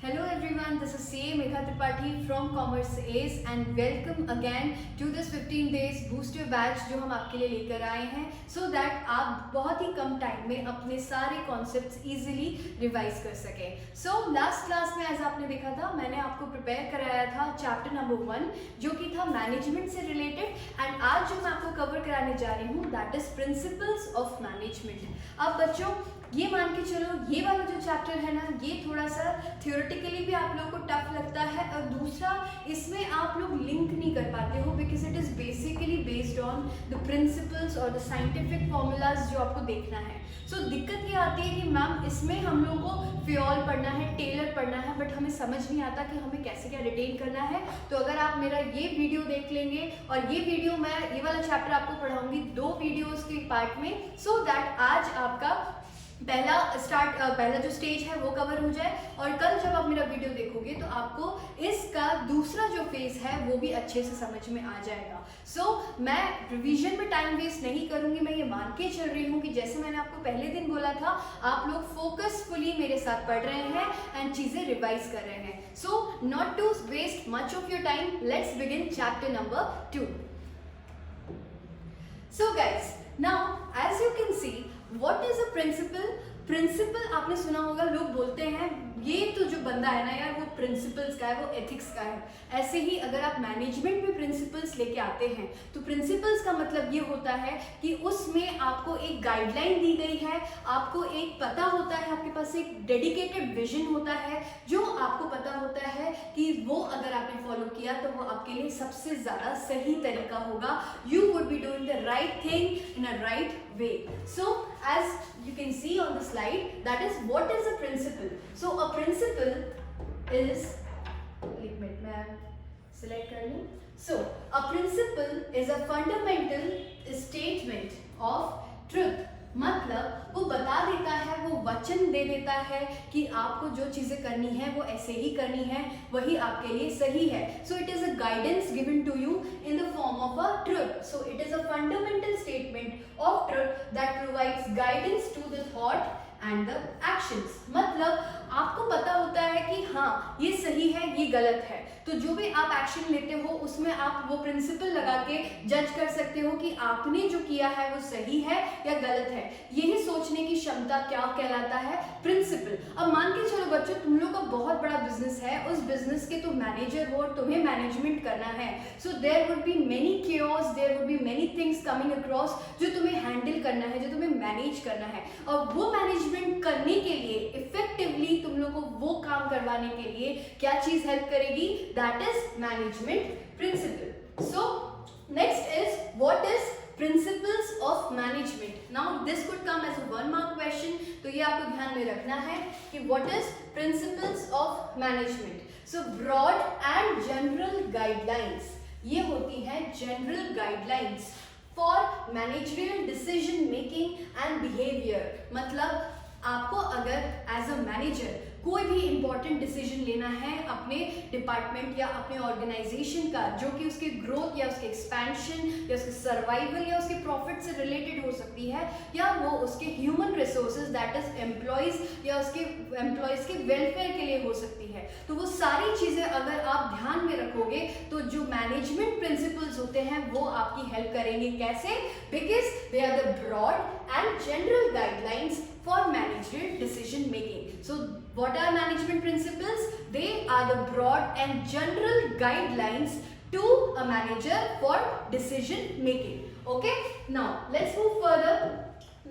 Hello everyone, this is CA Megha Tripathi from Commerce Ace and welcome again to this 15 days booster batch जो हम आपके लिए लेकर आए हैं so that आप बहुत ही कम टाइम में अपने सारे कॉन्सेप्ट्स इजीली रिवाइज कर सकें। So लास्ट क्लास में ऐसा आपने देखा था, मैंने आपको प्रिपेयर कराया था चैप्टर नंबर 1 जो कि था मैनेजमेंट से रिलेटेड एंड आज जो मैं आपको कवर कराने जा रही हूँ that is principles of management. अब बच्चों ये मान के चलो ये वाला जो चैप्टर है ना ये थोड़ा सा थियोरेटिकली भी आप लोगों को टफ लगता है और दूसरा इसमें आप लोग लिंक नहीं कर पाते हो because it is basically based on the principles और द साइंटिफिक फॉर्मूलाज जो आपको देखना है। सो दिक्कत ये आती है कि मैम इसमें हम लोग को फ्योल पढ़ना है, टेलर पढ़ना है, बट हमें समझ नहीं आता कि हमें कैसे क्या रिटेन करना है। तो अगर आप मेरा ये वीडियो देख लेंगे और ये वीडियो मैं ये वाला चैप्टर आपको पढ़ाऊंगी 2 वीडियोज़ के पार्ट में सो दैट आज आपका पहला जो स्टेज है वो कवर हो जाए और कल जब आप मेरा वीडियो देखोगे तो आपको इसका दूसरा जो फेज है वो भी अच्छे से समझ में आ जाएगा। सो मैं रिवीजन में टाइम वेस्ट नहीं करूंगी, मैं ये मान के चल रही हूँ कि जैसे मैंने आपको पहले दिन बोला था आप लोग फोकसफुली मेरे साथ पढ़ रहे हैं एंड चीजें रिवाइज कर रहे हैं। So not to waste much of your time, let's begin chapter number 2। So guys now as you can see What is a principle? Principle आपने सुना होगा, लोग बोलते हैं ये तो जो बंदा है ना यार वो प्रिंसिपल्स का है, वो एथिक्स का है। ऐसे ही अगर आप मैनेजमेंट में प्रिंसिपल्स लेके आते हैं तो प्रिंसिपल्स का मतलब ये होता है कि उसमें आपको एक गाइडलाइन दी गई है, आपको एक पता होता है, आपके पास एक डेडिकेटेड विजन होता है जो आपको पता होता है कि वो अगर आपने फॉलो किया तो वो आपके लिए सबसे ज़्यादा सही तरीका होगा। You would be doing the right thing in a right way. So as you can see on the slide, that is what is a principle. So a principle is, एक मिनट मैं select कर लूँ. So a principle is a fundamental statement of truth. मतलब वो बता देता है, वो वचन दे देता है कि आपको जो चीजें करनी है वो ऐसे ही करनी है, वही आपके लिए सही है। So it is a guidance given to you in the form of a truth. So it is a fundamental statement of truth that provides guidance to the thought and the actions. मतलब आपको पता होता है कि हाँ ये सही है, ये गलत है, तो जो भी आप एक्शन लेते हो उसमें आप वो प्रिंसिपल लगा के जज कर सकते हो कि आपने जो किया है वो सही है या गलत है। यही सोचने की क्षमता क्या कहलाता है? प्रिंसिपल। अब मान के चलो बच्चों तुम लोग का बहुत बड़ा बिजनेस है, उस बिजनेस के तुम मैनेजर हो और तुम्हें मैनेजमेंट करना है। So there would be many chaos, there would be many things coming across जो तुम्हें हैंडल करना है, जो तुम्हें मैनेज करना है। और वो मैनेजमेंट करने के लिए इफेक्टिवली तुम लोग को वो काम करवाने के लिए क्या चीज हेल्प करेगी? That is management principle. So next is what is principles of management. Now this could come as a 1 mark question, तो ये आपको ध्यान में रखना है कि what is principles of management. So broad and general guidelines, ये होती हैं general guidelines for managerial decision making and behaviour. मतलब आपको अगर एज अ मैनेजर कोई भी इंपॉर्टेंट डिसीजन लेना है अपने डिपार्टमेंट या अपने ऑर्गेनाइजेशन का, जो कि उसके ग्रोथ या उसके एक्सपेंशन या उसके सर्वाइवल या उसके प्रॉफिट से रिलेटेड हो सकती है, या वो उसके human resources that is employees या उसके एम्प्लॉयज के वेलफेयर के लिए हो सकती है, तो वो सारी चीजें अगर आप ध्यान में रखोगे तो जो मैनेजमेंट प्रिंसिपल्स होते हैं वो आपकी हेल्प करेंगे। कैसे? Because they are the broad and general guidelines for managerial decision making. So what are management principles? They are the broad and general guidelines to a manager for decision making. Okay, now let's move further.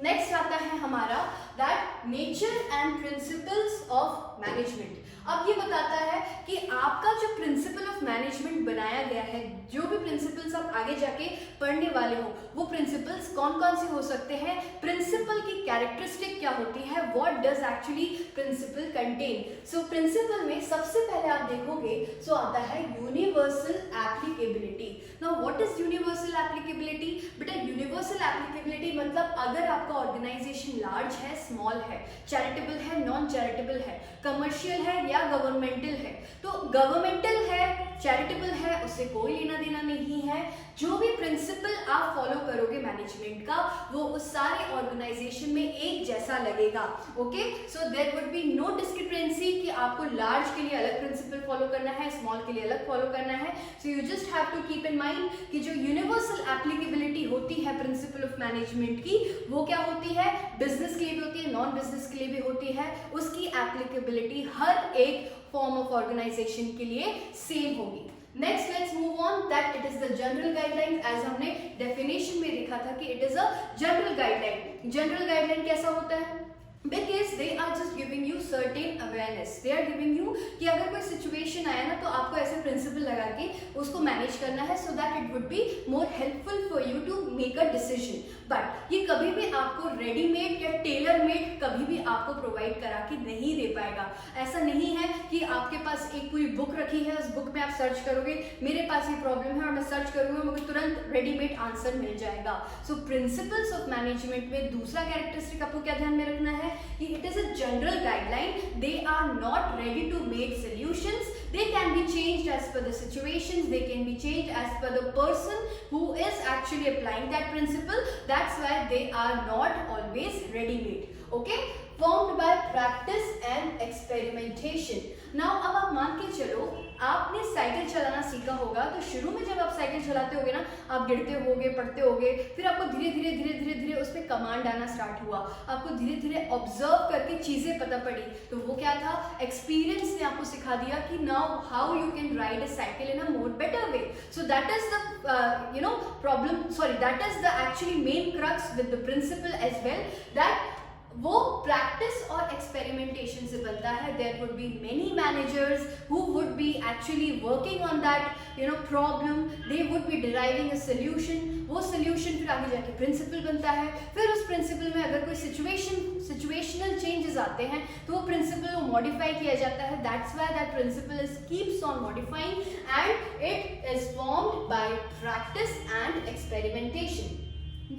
Next आता है हमारा that nature and principles of management. अब ये बताता है कि आपका जो प्रिंसिपल ऑफ मैनेजमेंट बनाया गया है, जो भी प्रिंसिपल्स आप आगे जाके पढ़ने वाले हो वो प्रिंसिपल्स कौन कौन से हो सकते हैं, प्रिंसिपल की कैरेक्टरिस्टिक क्या होती है, what does actually principle contain. So principle में सबसे पहले आप देखोगे सो आता है universal applicability. Now what is universal applicability? बेटा यूनिवर्सल एप्लीकेबिलिटी मतलब अगर आपको आपका ऑर्गेनाइजेशन लार्ज है, स्मॉल है, चैरिटेबल है, नॉन चैरिटेबल है, कमर्शियल है या गवर्नमेंटल है। तो गवर्नमेंटल है, चैरिटेबल है, उससे कोई लेना देना नहीं है। जो भी प्रिंसिपल आप फॉलो करोगे मैनेजमेंट का, वो उस सारे ऑर्गेनाइजेशन में एक जैसा लगेगा। Okay, so there would be no discrepancy कि आपको लार्ज के लिए अलग प्रिंसिपल फॉलो करना है, स्मॉल के लिए अलग फॉलो करना है। So you just have to keep in mind कि जो यूनिवर्सल एप्लीकेबिलिटी होती है प्रिंसिपल ऑफ मैनेजमेंट की, वो क्या होती है, बिजनेस के लिए भी होती है, नॉन बिजनेस के लिए भी होती है। उसकी एप्लीकेबिलिटी हर एक फॉर्म ऑफ ऑर्गेनाइजेशन के लिए सेम होगी। Next let's move on that it is the general guideline. As हमने डेफिनेशन में देखा था कि it is a general guideline. General guideline कैसा होता है, because they are just giving you certain awareness, they are giving you कि अगर कोई situation आया ना तो आपको ऐसे प्रिंसिपल लगा के उसको मैनेज करना है so that it would be more helpful for you to make a decision। But ये कभी भी आपको रेडीमेड या टेलर मेड कभी भी आपको प्रोवाइड करा के नहीं दे पाएगा। ऐसा नहीं है कि आपके पास एक पूरी बुक रखी है, उस बुक में आप सर्च करोगे, मेरे पास ये प्रॉब्लम है और मैं सर्च करूंगा, मुझे तुरंत रेडीमेड आंसर मिल जाएगा। सो प्रिंसिपल्स ऑफ मैनेजमेंट में दूसरा कैरेक्टरिस्टिक आपको क्या ध्यान में रखना है कि it is a general guideline, they are not ready to make solutions, they can be changed as per the situations, they can be changed as per the person who is actually applying that principle, that's why they are not always ready made। okay, formed by practice and experimentation। now अब आप मान के चलो आपने cycle चलाना सीखा होगा, तो शुरू में जब आप साइकिल चलाते होगे ना, आप गिरते होगे, पड़ते होगे, फिर आपको धीरे धीरे धीरे धीरे धीरे उस पर कमांड आना स्टार्ट हुआ, आपको धीरे धीरे ऑब्जर्व करके चीजें पता पड़ी। तो वो क्या था, एक्सपीरियंस ने आपको सिखा दिया कि now how you can ride a cycle in a more better way. So that is the problem, sorry that is the actually main crux with the principle as well, that वो practice और experimentation से बनता है। There would be many managers who would be actually working on that problem, they would be deriving a solution, वो solution फिर आगे जाके principal बनता है। फिर उस प्रिंसिपल में अगर कोई सिचुएशनल चेंजेस आते हैं तो वो प्रिंसिपल को मॉडिफाई किया जाता है। That's why that principle is keeps on modifying and it is formed by practice and experimentation.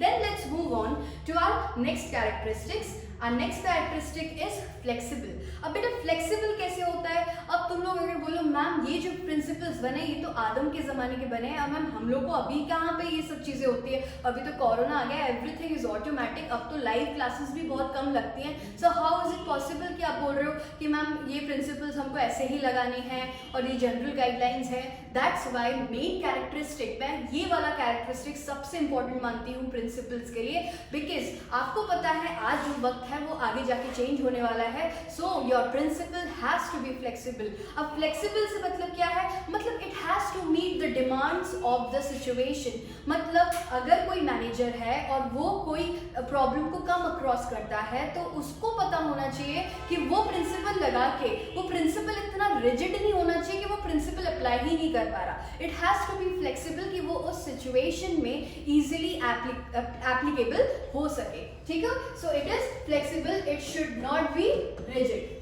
Then let's move on to our next characteristics। Our next characteristic is flexible। अब बेटा flexible कैसे होता है, अब तुम लोग अगर बोलो मैम ये जो principles बने ये तो आदम के ज़माने के बने हैं, मैम हम लोग को अभी कहाँ पे ये सब चीज़ें होती है, अभी तो कोरोना आ गया, everything is automatic, अब तो लाइव क्लासेस भी बहुत कम लगती हैं। So how is it possible कि आप बोल रहे हो कि मैम ये principles हमको ऐसे ही लगानी है और ये जनरल गाइडलाइंस है। That's why main characteristic, मैं ये वाला characteristic सबसे important मानती हूँ प्रिंसिपल्स के लिए, बिकॉज आपको पता है आज जो वक्त है वो आगे जाके चेंज होने वाला है। So your principle has to be flexible. अब फ्लेक्सिबल से मतलब क्या है, मतलब it has to meet the demands of the situation. मतलब अगर कोई मैनेजर है और वो कोई प्रॉब्लम को कम अक्रॉस करता है तो उसको पता होना चाहिए कि वो प्रिंसिपल लगा के, वो प्रिंसिपल इतना रिजिड नहीं होना चाहिए कि वो प्रिंसिपल अप्लाई ही नहीं कर पा रहा। It has to be flexible कि वो उस सिचुएशन में इजीली एप्लीकेबल हो सके। ठीक है, so it is flexible, it should not be rigid,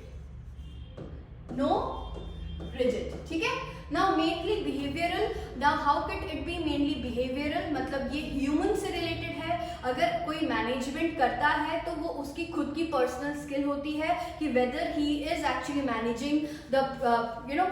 no rigid. ठीक है, now mainly behavioural. Now how can it be mainly behavioural, मतलब ये ह्यूमन से रिलेटेड है। अगर कोई मैनेजमेंट करता है तो वो उसकी खुद की पर्सनल स्किल होती है कि weather he is actually managing the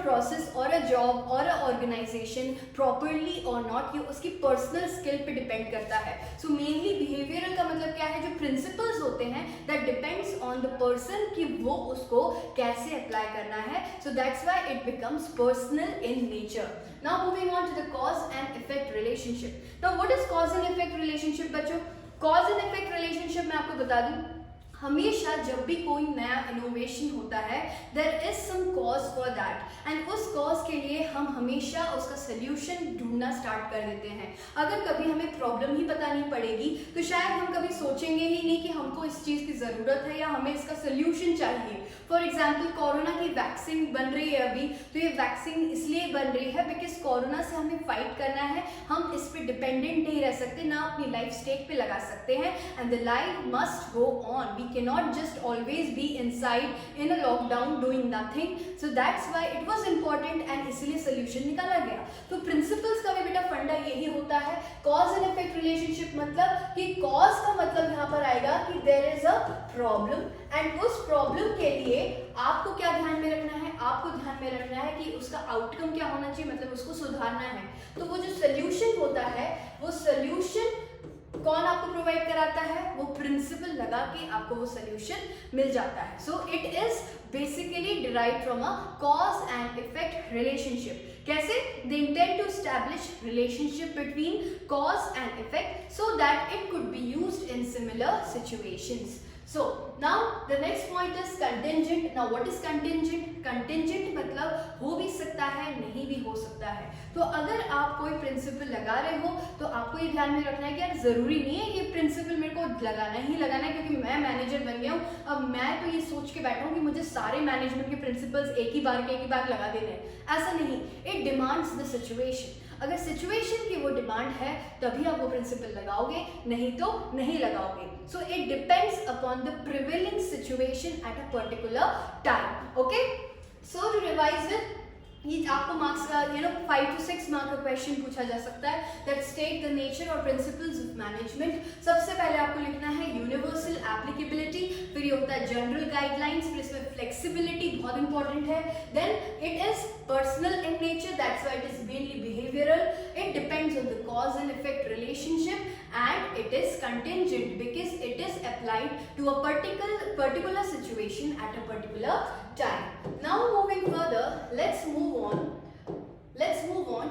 process और अ जॉब और अ ऑर्गेनाइजेशन प्रॉपरली और नॉट, ये उसकी पर्सनल स्किल पे डिपेंड करता है। सो मेनली बिहेवियरल का मतलब क्या है, जो प्रिंसिपल्स होते हैं that depends on the person कि वो उसको कैसे अप्लाई करना है। So that's why it becomes personal in nature। Now moving on to the cause and effect relationship। Now what is cause and effect relationship बच्चों? Cause and effect relationship मैं आपको बता दूं, हमेशा जब भी कोई नया इनोवेशन होता है there is some cause for that, and उस कॉज के लिए हम हमेशा उसका सोल्यूशन ढूंढना स्टार्ट कर देते हैं। अगर कभी हमें प्रॉब्लम ही पता नहीं पड़ेगी तो शायद हम कभी सोचेंगे ही नहीं कि हमको इस चीज़ की ज़रूरत है या हमें इसका सोल्यूशन चाहिए। फॉर एग्जाम्पल कोरोना की वैक्सीन बन रही है अभी, तो ये वैक्सीन इसलिए बन रही है बिकॉज कोरोना से हमें फाइट करना है, हम इस पर डिपेंडेंट नहीं रह सकते, ना अपनी लाइफ स्टेक पे लगा सकते हैं, and the life must go on, we he cannot just always be inside in a lockdown doing nothing. So that's why it was important and इसीलिए solution निकाला गया. तो principles का भी बेटा फंडा यही होता है. cause and effect relationship मतलब कि cause का मतलब यहाँ पर आएगा कि there is a problem and उस problem के लिए आपको क्या ध्यान में रखना है, आपको ध्यान में रखना है कि उसका आउटकम क्या होना चाहिए, मतलब उसको सुधारना है. तो वो जो सोल्यूशन होता है वो सोल्यूशन कौन आपको प्रोवाइड कराता है, वो प्रिंसिपल लगा के आपको वो सोल्यूशन मिल जाता है. So it is basically derived from a cause and effect relationship. कैसे? They intend to establish relationship between cause and effect so that it could be used in similar situations. So now the next point is contingent. Now what is contingent? Contingent मतलब हो भी सकता है, नहीं भी हो सकता है. तो अगर आप कोई प्रिंसिपल लगा रहे हो तो आपको ये ध्यान में रखना है कि यार जरूरी नहीं है ये प्रिंसिपल मेरे को लगाना ही लगाना है क्योंकि मैं मैनेजर बन गया हूँ. अब मैं तो ये सोच के बैठा हूँ कि मुझे सारे मैनेजमेंट के प्रिंसिपल्स एक ही बार लगा देने हैं. ऐसा नहीं. It demands the situation. अगर सिचुएशन की वो डिमांड है तभी आप वो प्रिंसिपल लगाओगे, नहीं तो नहीं लगाओगे. So it depends upon the prevailing situation at a particular time. Okay, so to revise it, ये आपको मार्क्स का 5 to 6 मार्क का क्वेश्चन पूछा जा सकता है. दैट स्टेट द नेचर और प्रिंसिपल्स ऑफ मैनेजमेंट. सबसे पहले आपको लिखना है यूनिवर्सल एप्लीकेबिलिटी, फिर ये होता है जनरल गाइडलाइंस, फिर इसमें फ्लेक्सिबिलिटी बहुत इंपॉर्टेंट है. Then it is personal in nature, that's why it is mainly behavioural. It depends on the cause and effect relationship and it is contingent because it is applied to a particular situation at a particular time. Now moving further, let's move on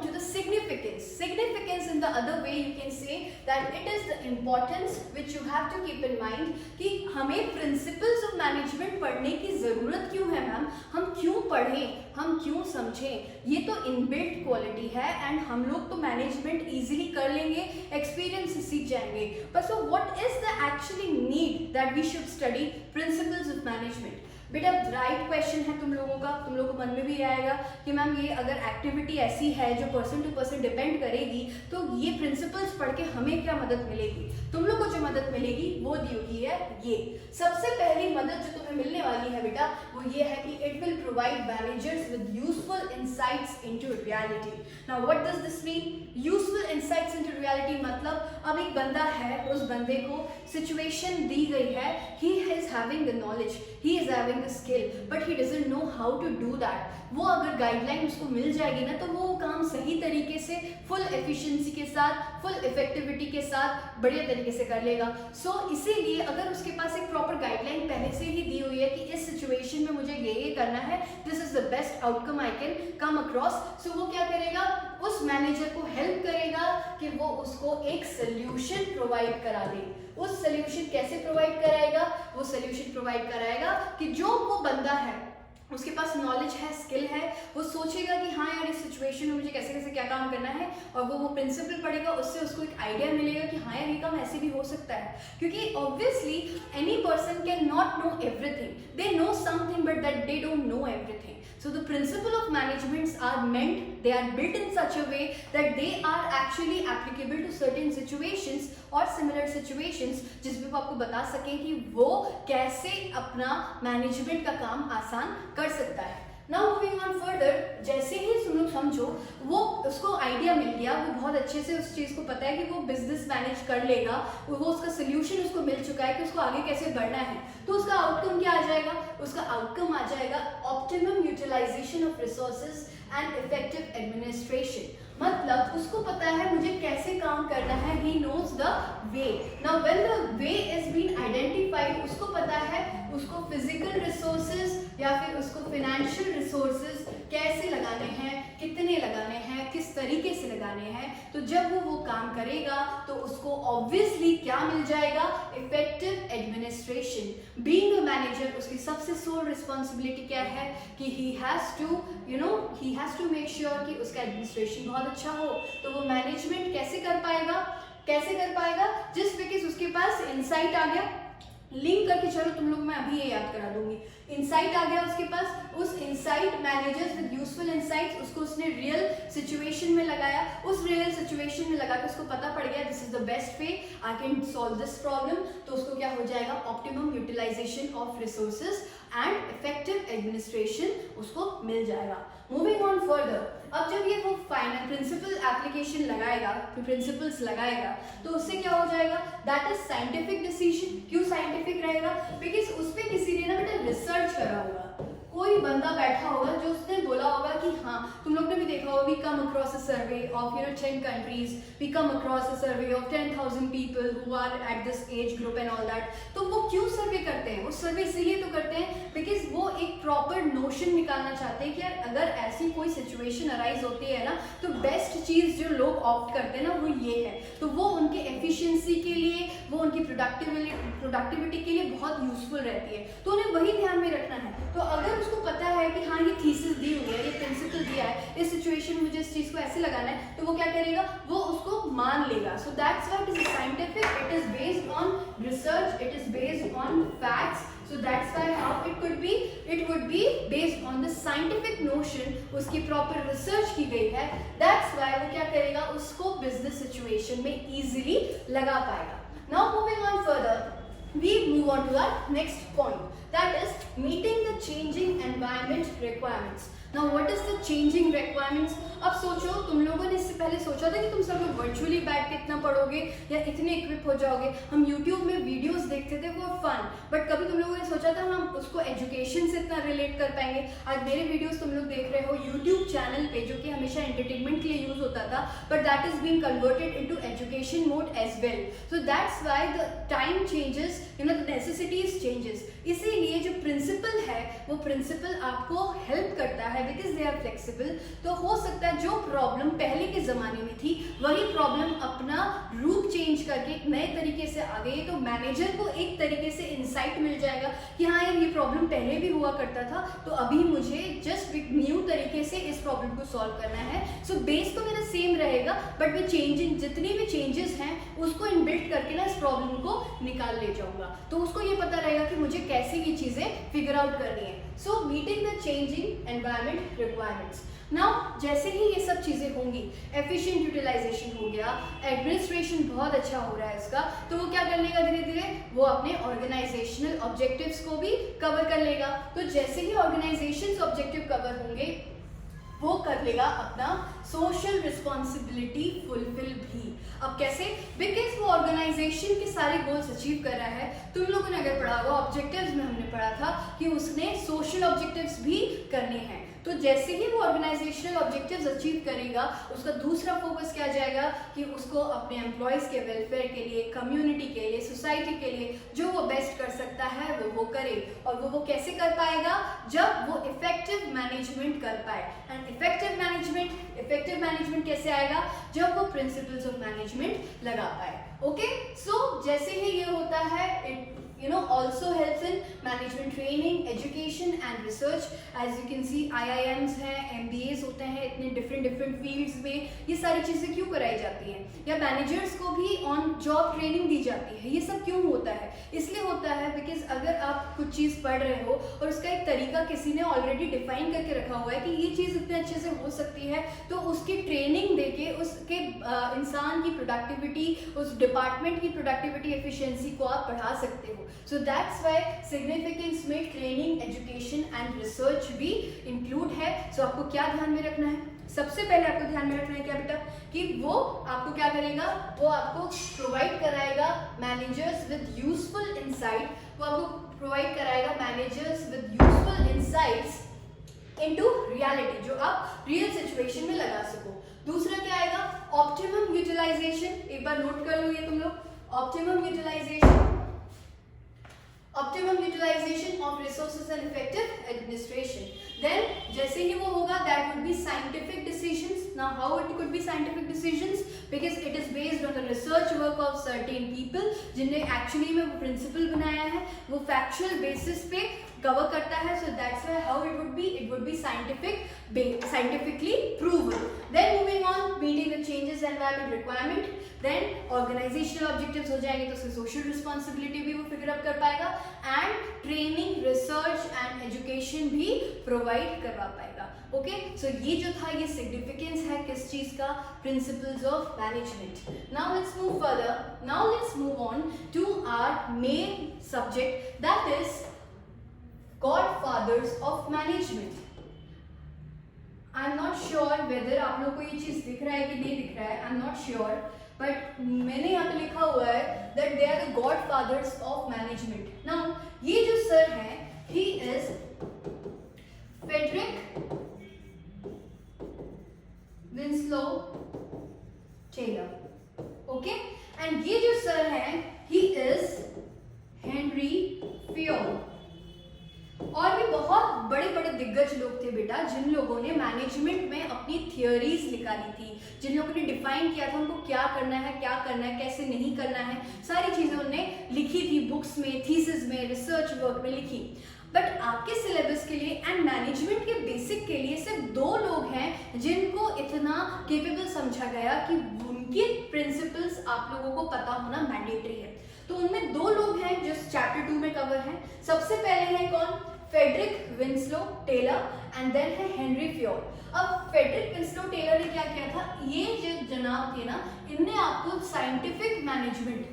to the significance. Significance in the other way you can say that it is the importance which you have to keep in mind कि हमें principles of management पढ़ने की ज़रूरत क्यों है ma'am, हम क्यों पढ़ें, हम क्यों समझें. ये तो इनबिल्ट क्वालिटी है एंड हम लोग तो मैनेजमेंट इजीली कर लेंगे, एक्सपीरियंस से सीख जाएंगे. पर so what is the actually need that we should study principles of management. बेटा राइट क्वेश्चन है तुम लोगों को मन में भी आएगा कि मैम ये अगर एक्टिविटी ऐसी है जो पर्सन टू पर्सन डिपेंड करेगी तो ये प्रिंसिपल्स पढ़ के हमें क्या मदद मिलेगी. तुम लोग को जो मदद मिलेगी वो दी हुई है. ये सबसे पहली मदद जो तुम्हें मिलने वाली है बेटा वो ये है कि it will provide managers with useful insights into reality. Now what does this mean? Useful insights into reality मतलब अब एक बंदा है, उस बंदे को सिचुएशन दी गई है, he is having the knowledge, he is having the skill but he doesn't know how to do that. वो अगर गाइडलाइन उसको मिल जाएगी ना तो वो काम सही तरीके से फुल एफिशिएंसी के साथ, फुल इफेक्टिविटी के साथ बढ़िया तरीके से कर लेगा. सो इसीलिए अगर उसके पास एक प्रॉपर गाइडलाइन पहले से ही दी हुई है कि इस सिचुएशन में मुझे ये करना है, this is the best outcome I can come across, so वो क्या करेगा, उस मैनेजर को हेल्प करेगा कि वो उसको एक सोल्यूशन प्रोवाइड करा दे. उस सोल्यूशन कैसे प्रोवाइड कराएगा? वो सोल्यूशन प्रोवाइड कराएगा कि जो वो बंदा है उसके पास नॉलेज है, स्किल है, वो सोचेगा कि हाँ यार इस सिचुएशन में मुझे कैसे कैसे क्या काम करना है और वो प्रिंसिपल पढ़ेगा, उससे उसको एक आइडिया मिलेगा कि हाँ यार ये काम ऐसे भी हो सकता है. क्योंकि obviously any person can not know everything, they know something but that they don't know everything. So the principle of managements are meant, they are built in such a way that they are actually applicable to certain situations और similar situations जिसमें वो आपको बता सकें कि वो कैसे अपना मैनेजमेंट का काम आसान कर सकता है. Now moving on further, जैसे ही समझो वो उसको आइडिया मिल गया, वो बहुत अच्छे से उस चीज़ को पता है कि वो बिजनेस मैनेज कर लेगा, वो उसका सोल्यूशन उसको मिल चुका है कि उसको आगे कैसे बढ़ना है. तो उसका आउटकम क्या आ जाएगा? उसका आउटकम आ जाएगा optimum utilisation of resources and effective administration. मतलब उसको पता है मुझे कैसे काम करना है, he knows the way. Now when the way is being identified, उसको पता है उसको फिजिकल रिसोर्सेज या फिर उसको फाइनेंशियल रिसोर्सेज कैसे लगाने हैं, कितने लगाने हैं, किस तरीके से लगाने हैं. तो जब वो काम करेगा तो उसको ऑब्वियसली क्या मिल जाएगा? Effective administration. Being a manager उसकी सबसे सोल रिस्पॉन्सिबिलिटी क्या है कि he has to make sure कि उसका एडमिनिस्ट्रेशन बहुत अच्छा हो. तो वो मैनेजमेंट कैसे कर पाएगा? जिस बिकॉज उसके पास इंसाइट आ गया, लिंक करके चलो तुम लोग, मैं अभी ये याद करा दूंगी। इंसाइट आ गया उसके पास, उस insight managers with useful insights, उसको उसने रियल सिचुएशन में लगाया, उस रियल सिचुएशन में लगा के उसको पता पड़ गया this is the best way I can solve this problem, तो उसको क्या हो जाएगा, optimum utilisation of resources and effective administration उसको मिल जाएगा। मूविंग ऑन फर्दर, अब जब ये वो फाइनल प्रिंसिपल एप्लीकेशन लगाएगा, प्रिंसिपल्स लगाएगा, तो उससे क्या हो जाएगा, दैट इज साइंटिफिक डिसीजन। क्यों साइंटिफिक रहेगा, बिकॉज उस पर किसी ने ना बेटा रिसर्च करा होगा, कोई बंदा बैठा होगा जो उसने बोला होगा कि हाँ, तुम लोग ने भी देखा होगा, we come across a survey of 10 countries, we come across a survey of 10,000 people who are at this age group and all that. तो वो क्यों सर्वे करते हैं, वो सर्वे इसीलिए तो करते हैं बिकॉज वो एक प्रॉपर नोशन निकालना चाहते हैं कि यार अगर ऐसी कोई सिचुएशन अराइज होती है ना, तो बेस्ट चीज जो लोग ऑप्ट करते हैं ना वो ये है, तो वो उनके एफिशिएंसी के लिए, वो उनकी प्रोडक्टिविटी के लिए बहुत यूजफुल रहती है, तो उन्हें वही ध्यान में रखना है। तो अगर उसको पता है कि हाँ ये थीसिस दी हुई है, ये प्रिंसिपल दिया है, इस सिचुएशन में मुझे इस चीज को ऐसे लगाना है, तो वो क्या करेगा, वो उसको मान लेगा। सो that's why it is scientific, it is based on research, it is based on facts, so that's why how it would be based on the scientific notion, उसकी proper research की गई है, that's why वो क्या करेगा, उसको business situation में easily लगा पाएगा। Now moving on further, we move on to our next point, that is meeting the changing environment requirements. Now what is the changing requirements? अब सोचो, तुम लोगों ने इससे पहले सोचा था कि तुम सब लोग वर्चुअली बैठ के इतना पढ़ोगे या इतने इक्विप हो जाओगे। हम YouTube में वीडियोस देखते थे फॉर फन, बट कभी तुम लोगों ने सोचा था हम उसको एजुकेशन से इतना रिलेट कर पाएंगे। आज मेरे वीडियोस तुम लोग देख रहे हो YouTube चैनल पे, जो कि हमेशा एंटरटेनमेंट के लिए यूज होता था, but that is being converted into education mode as well. So that's why the time changes, the necessities changes. इसीलिए जो प्रिंसिपल है वो प्रिंसिपल आपको हेल्प करता है बिकॉज दे आर फ्लेक्सिबल। तो हो सकता है जो प्रॉब्लम पहले के जमाने में थी वही प्रॉब्लम अपना रूप चेंज करके एक नए तरीके से आ गई, तो मैनेजर को एक तरीके से इंसाइट मिल जाएगा कि हाँ यार ये प्रॉब्लम पहले भी हुआ करता था, तो अभी मुझे जस्ट एक न्यू तरीके से इस प्रॉब्लम को सॉल्व करना है। सो बेस तो मेरा सेम रहेगा, बट मैं चेंजिंग जितनी भी चेंजेस हैं उसको इनबिल्ट करके ना इस प्रॉब्लम को निकाल ले जाऊंगा, तो उसको ये पता रहेगा कि मुझे कैसे ये चीजें फिगर आउट करनी है। So meeting the changing environment requirements. Now जैसे ही ये सब चीजें होंगी, एफिशिएंट यूटिलाइजेशन हो गया, एडमिनिस्ट्रेशन बहुत अच्छा हो रहा है इसका, तो वो क्या कर लेगा, धीरे धीरे वो अपने ऑर्गेनाइजेशनल ऑब्जेक्टिव्स को भी कवर कर लेगा। तो जैसे ही ऑर्गेनाइजेशन ऑब्जेक्टिव कवर होंगे, वो कर लेगा अपना सोशल रिस्पॉन्सिबिलिटी फुलफिल भी। अब कैसे, बिकॉज वो ऑर्गेनाइजेशन के सारे गोल्स अचीव कर रहा है। तुम लोगों ने अगर पढ़ा होगा, ऑब्जेक्टिव्स में हमने पढ़ा था कि उसने सोशल ऑब्जेक्टिव्स भी करने हैं, तो जैसे ही वो ऑर्गेनाइजेशनल ऑब्जेक्टिव्स अचीव करेगा, उसका दूसरा फोकस क्या जाएगा कि उसको अपने एम्प्लॉयज के वेलफेयर के लिए, कम्युनिटी के लिए, सोसाइटी के लिए जो वो बेस्ट कर सकता है वो करे। और वो कैसे कर पाएगा, जब वो इफेक्टिव मैनेजमेंट कर पाए। एंड इफेक्टिव मैनेजमेंट कैसे आएगा, जब वो प्रिंसिपल्स ऑफ मैनेजमेंट लगा पाए। ओके, सो जैसे ही ये होता है, it also helps in management training, education and research. As you can see, IIMs हैं, MBAs होते हैं, इतने different fields में ये सारी चीज़ें क्यों कराई जाती हैं, या मैनेजर्स को भी ऑन जॉब ट्रेनिंग दी जाती है। ये सब क्यों होता है, इसलिए होता है बिकॉज अगर आप कुछ चीज़ पढ़ रहे हो और उसका एक तरीका किसी ने ऑलरेडी डिफाइन करके रखा हुआ है कि ये चीज़ इतने अच्छे से हो सकती है, तो उसकी ट्रेनिंग देके उसके इंसान की प्रोडक्टिविटी, उस डिपार्टमेंट की प्रोडक्टिविटी, एफिशिएंसी को आप बढ़ा सकते हो। So that's why significance में training, education and research भी include है। So आपको क्या ध्यान में रखना है, सबसे पहले आपको ध्यान में रखना है क्या बेटा, कि वो आपको क्या करेगा, वो आपको प्रोवाइड कराएगा मैनेजर्स विद यूजफुल इंसाइट, वो आपको प्रोवाइड कराएगा managers with useful insights into reality, जो आप रियल सिचुएशन में लगा सको। दूसरा क्या आएगा, ऑप्टिमम यूटिलाइजेशन। एक बार नोट कर लो ये तुम लोग, optimum utilisation of resources and effective administration. Then जैसे ही वो होगा, that would be scientific decisions. Now how it could be scientific decisions, because it is based on the research work of certain people, जिन्हें actually में वो principal बनाया है, वो फैक्चुअल बेसिस पे कवर करता है, so that's why how it would be scientifically proven. Then moving on, meeting the changes environment requirement. Then organisational objectives हो जाएंगे, तो उसकी सोशल रिस्पॉन्सिबिलिटी भी वो फिगर अप कर पाएगा, and training, research and education भी प्रोवाइड करवा पाएगा. ओके, सो ये जो था ये सिग्निफिकेंस है किस चीज का, principles of management. Now let's move further. Now let's move on to our main subject, that is godfathers of management. I am not sure whether आप लोग को ये चीज दिख रहा है कि नहीं दिख रहा है, I am not sure, but मैंने यहाँ पे लिखा हुआ है that they are the godfathers of management. Now ये जो सर है, he is Frederick Winslow Taylor. Okay, and ये जो सर है, ही इज हेनरी फ्योल. और भी बहुत बड़े बड़े दिग्गज लोग थे बेटा, जिन लोगों ने मैनेजमेंट में अपनी थियोरीज निकाली थी, जिन लोगों ने डिफाइन किया था उनको क्या करना है, कैसे नहीं करना है, सारी चीजें उन्होंने लिखी थी बुक्स में, थीसिस में, रिसर्च वर्क में लिखी. बट आपके सिलेबस के लिए एंड मैनेजमेंट के बेसिक के लिए सिर्फ 2 लोग हैं जिनको इतना केपेबल समझा गया कि उनके प्रिंसिपल्स आप लोगों को पता होना मैंडेटरी है. तो उनमें 2 लोग हैं जो चैप्टर 2 में कवर हैं. सबसे पहले है कौन, Frederick Winslow Taylor, and then है हेनरी फ्योल. अब फ्रेडरिक विंस्लो टेलर ने क्या किया था, ये जो जनाब थे ना, इनने आपको साइंटिफिक मैनेजमेंट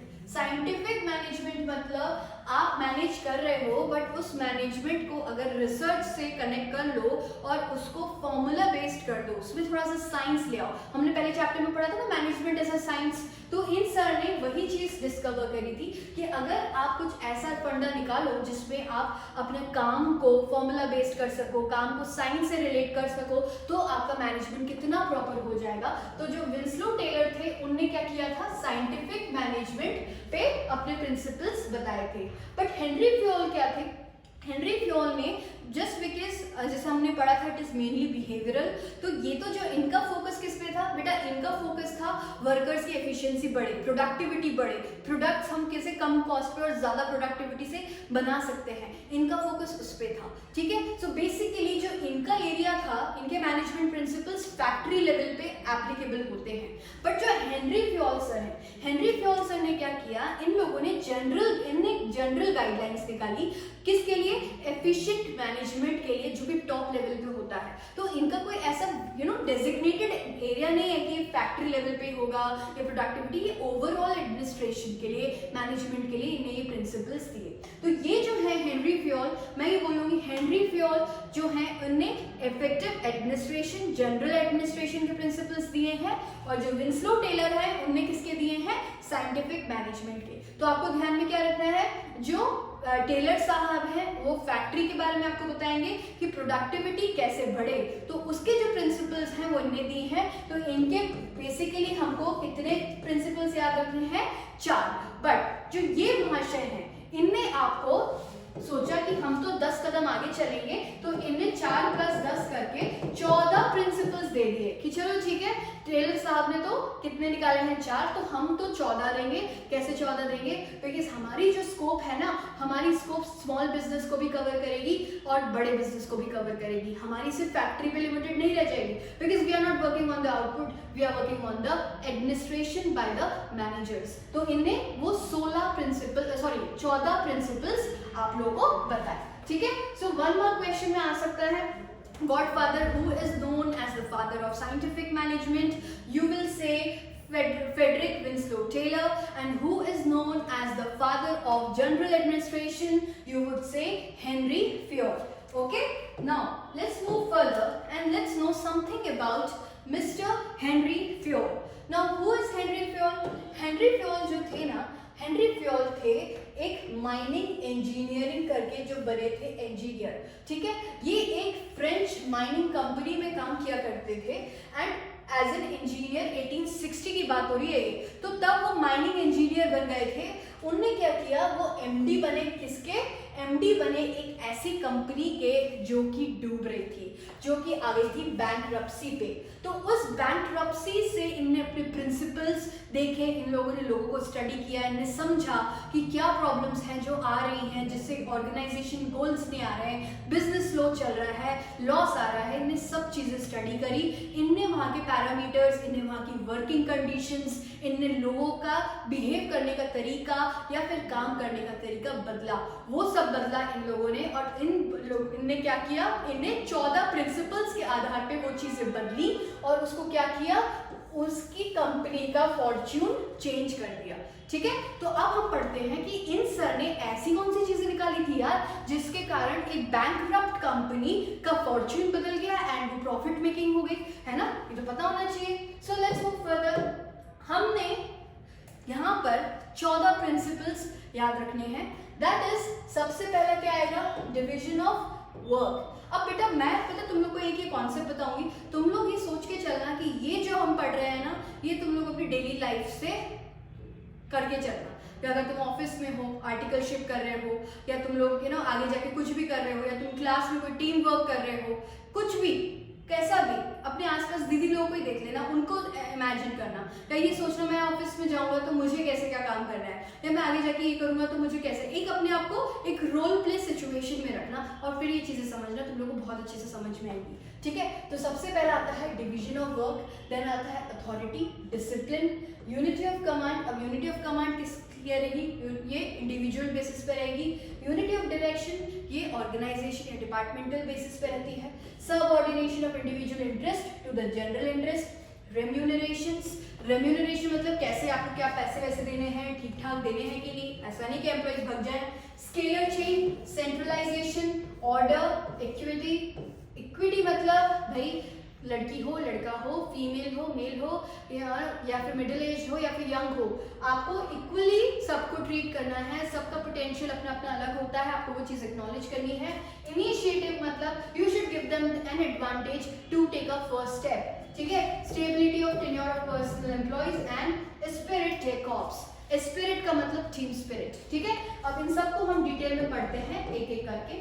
मतलब आप मैनेज कर रहे हो, बट उस मैनेजमेंट को अगर रिसर्च से कनेक्ट कर लो और उसको फॉर्मूला बेस्ड कर दो, उसमें थोड़ा सा साइंस ले आओ. हमने पहले चैप्टर में पढ़ा था ना मैनेजमेंट एज अ साइंस. तो इन सर ने वही चीज डिस्कवर करी थी कि अगर आप कुछ ऐसा फंडा निकालो जिसमें आप अपने काम को फॉर्मूला बेस्ड कर सको, काम को साइंस से रिलेट कर सको, तो आपका मैनेजमेंट कितना प्रॉपर हो जाएगा. तो जो विंस्लो टेलर थे, उनने क्या किया था, साइंटिफिक मैनेजमेंट पे अपने प्रिंसिपल्स बताए थे. बट हेनरी फ्योल क्या थे, हेनरी फ्योल ने जस्ट बिकॉज जैसे हमने पढ़ा था इट इज मेनली बिहेवियरल, तो ये तो जो इनका फोकस किस पे था बेटा, इनका फोकस था वर्कर्स की एफिशिएंसी बढ़े, प्रोडक्टिविटी बढ़े, प्रोडक्ट्स हम कैसे कम कॉस्ट पे और ज्यादा प्रोडक्टिविटी से बना सकते हैं, इनका फोकस उस पे था. ठीक है, सो बेसिकली जो इनका एरिया था, इनके मैनेजमेंट प्रिंसिपल्स फैक्ट्री लेवल पे एप्लीकेबल होते हैं. बट जो हेनरी फ्योल सर है, हेनरी फ्योल सर ने क्या किया, इन लोगों ने जनरल गाइडलाइंस निकाली किसके लिए, एफिशिएंट मैनेजमेंट के लिए, जो कि टॉप लेवल पे होता है. तो इनका कोई ऐसा डेजिग्नेटेड एरिया नहीं है कि फैक्ट्री लेवल पे होगा या प्रोडक्टिविटी, ये ओवरऑल एडमिनिस्ट्रेशन के लिए, मैनेजमेंट के लिए इन्हें ये प्रिंसिपल्स दिए. तो ये जो है हेनरी फ्योल, मैं ये बोलूंगी हेनरी फ्योल जो है उनने इफेक्टिव एडमिनिस्ट्रेशन, जनरल एडमिनिस्ट्रेशन के प्रिंसिपल्स दिए हैं, और जो विंस्लो टेलर है उनने किसके दिए हैं, साइंटिफिक मैनेजमेंट के. तो आपको ध्यान में क्या रखना है, जो टेलर साहब हैं वो फैक्ट्री के बारे में आपको बताएंगे कि प्रोडक्टिविटी कैसे बढ़े, तो उसके जो प्रिंसिपल्स हैं वो इन्हें दी हैं. तो इनके बेसिकली हमको कितने प्रिंसिपल्स याद रखने हैं, 4. बट जो ये महाशय हैं, इनने आपको सोचा कि हम तो 10 कदम आगे चलेंगे, तो इनने 4 + 10 करके 14 प्रिंसिपल्स दे दिए कि चलो ठीक है, टेलर साहब ने तो कितने निकाले हैं, 4, तो हम तो 14 देंगे. कैसे 14 देंगे, बिकॉज हमारी जो स्कोप है ना, हमारी स्कोप स्मॉल बिजनेस को भी कवर करेगी और बड़े बिजनेस को भी कवर करेगी. हमारी सिर्फ फैक्ट्री पे लिमिटेड नहीं रह जाएगी, because we are not working on the output, we are working on the administration by the managers. तो इनने वो 14 प्रिंसिपल्स आप लोगों को बताए. ठीक है, सो वन मोर क्वेश्चन में आ सकता है, Godfather, who is known as the father of scientific management, you will say Frederick Winslow Taylor, and who is known as the father of general administration, you would say Henry Fayol. Okay, now let's move further and let's know something about Mr. Henry Fayol. Now who is Henry Fayol? Henry Fayol जो थे ना, Henry Fayol थे एक mining engineering करके जो बने थे engineer. ठीक है, ये एक फ्रेंच माइनिंग कंपनी में काम किया करते थे, एंड एज एन इंजीनियर 1860 की बात हो रही है ये, तो तब वो माइनिंग इंजीनियर बन गए थे. उनने क्या किया, वो एमडी बने किसके, एमडी बने एक ऐसी कंपनी के जो कि डूब रही थी, जो कि आ गई थी बैंकरप्सी पे। तो उस बैंकरप्सी से इनने अपने प्रिंसिपल्स देखे, इन लोगों ने लोगों को स्टडी किया, इनने समझा कि क्या प्रॉब्लम्स हैं जो आ रही हैं जिससे ऑर्गेनाइजेशन गोल्स नहीं आ रहे हैं, बिजनेस स्लो चल रहा है, लॉस आ रहा है। इनने सब चीज़ें स्टडी करी, इनने वहाँ के पैरामीटर्स, इनने वहाँ की वर्किंग कंडीशंस, इनने लोगों का बिहेव करने का तरीका या फिर काम करने का तरीका बदला, वो सब बदला इन लोगों ने। और इनने क्या किया, इन्हें 14 प्रिंसिपल्स के आधार पे वो चीज़ें बदली और उसको क्या किया, उसकी कंपनी का फॉर्च्यून चेंज कर दिया। ठीक है, तो अब हम पढ़ते हैं कि इन सर ने ऐसी कौन सी चीजें निकाली थी यार जिसके कारण एक बैंकरप्ट कंपनी का फॉर्च्यून बदल गया एंड वो प्रॉफिट मेकिंग हो गई, है ना, ये तो पता होना चाहिए। So let's move further. हमने यहाँ पर 14 प्रिंसिपल्स याद रखने हैं। दैट इज, सबसे पहला क्या आएगा, डिविजन ऑफ वर्क। अब बेटा मैं पता तुम लोग को एक ही कॉन्सेप्ट बताऊंगी, तुम लोग ये सोच के चलना कि ये जो हम पढ़ रहे हैं ना, ये तुम लोग अपनी डेली लाइफ से करके चलना। कि अगर तुम ऑफिस में हो, आर्टिकलशिप कर रहे हो, या तुम लोग आगे जाके कुछ भी कर रहे हो, या तुम क्लास में कोई टीम वर्क कर रहे हो, कुछ भी कैसा भी, अपने आसपास दीदी लोगों को ही देख लेना, उनको इमेजिन करना। या ये सोचना मैं ऑफिस में जाऊंगा तो मुझे कैसे क्या काम करना है, या मैं आगे जाके ये करूंगा तो मुझे कैसे, एक अपने आप को एक रोल प्ले सिचुएशन में रखना और फिर ये चीजें समझना, तुम लोगों को बहुत अच्छे से समझ में आएगी। ठीक है, तो सबसे पहला आता है डिवीजन ऑफ वर्क, देन आता है authority, discipline, unity of command. अब यूनिटी ऑफ कमांड किसकी रहेगी, ये इंडिविजुअल बेसिस पे रहेगी। यूनिटी ऑफ डायरेक्शन, ये ऑर्गेनाइजेशन या डिपार्टमेंटल बेसिस पे रहती है। Subordination of individual interest to the general interest. Remunerations, remuneration मतलब कैसे आपको क्या पैसे वैसे देने हैं, ठीक ठाक देने हैं कि नहीं, ऐसा नहीं कि एम्प्लॉइज भाग जाए। Scalar chain, centralisation, order, equity. Equity मतलब भाई लड़की हो, लड़का हो, फीमेल हो, मेल हो, या फिर मिडिल एज हो या फिर यंग हो, आपको इक्वली सबको ट्रीट करना है। सबका पोटेंशियल अपना अपना अलग होता है, आपको वो चीज़ एक्नॉलेज करनी है। इनिशिएटिव मतलब you should give them an advantage to take a first step. ठीक है, stability of tenure of personal employees and spirit Jacobs. Spirit का मतलब टीम स्पिरिट। ठीक है, अब इन सबको हम डिटेल में पढ़ते हैं एक एक करके।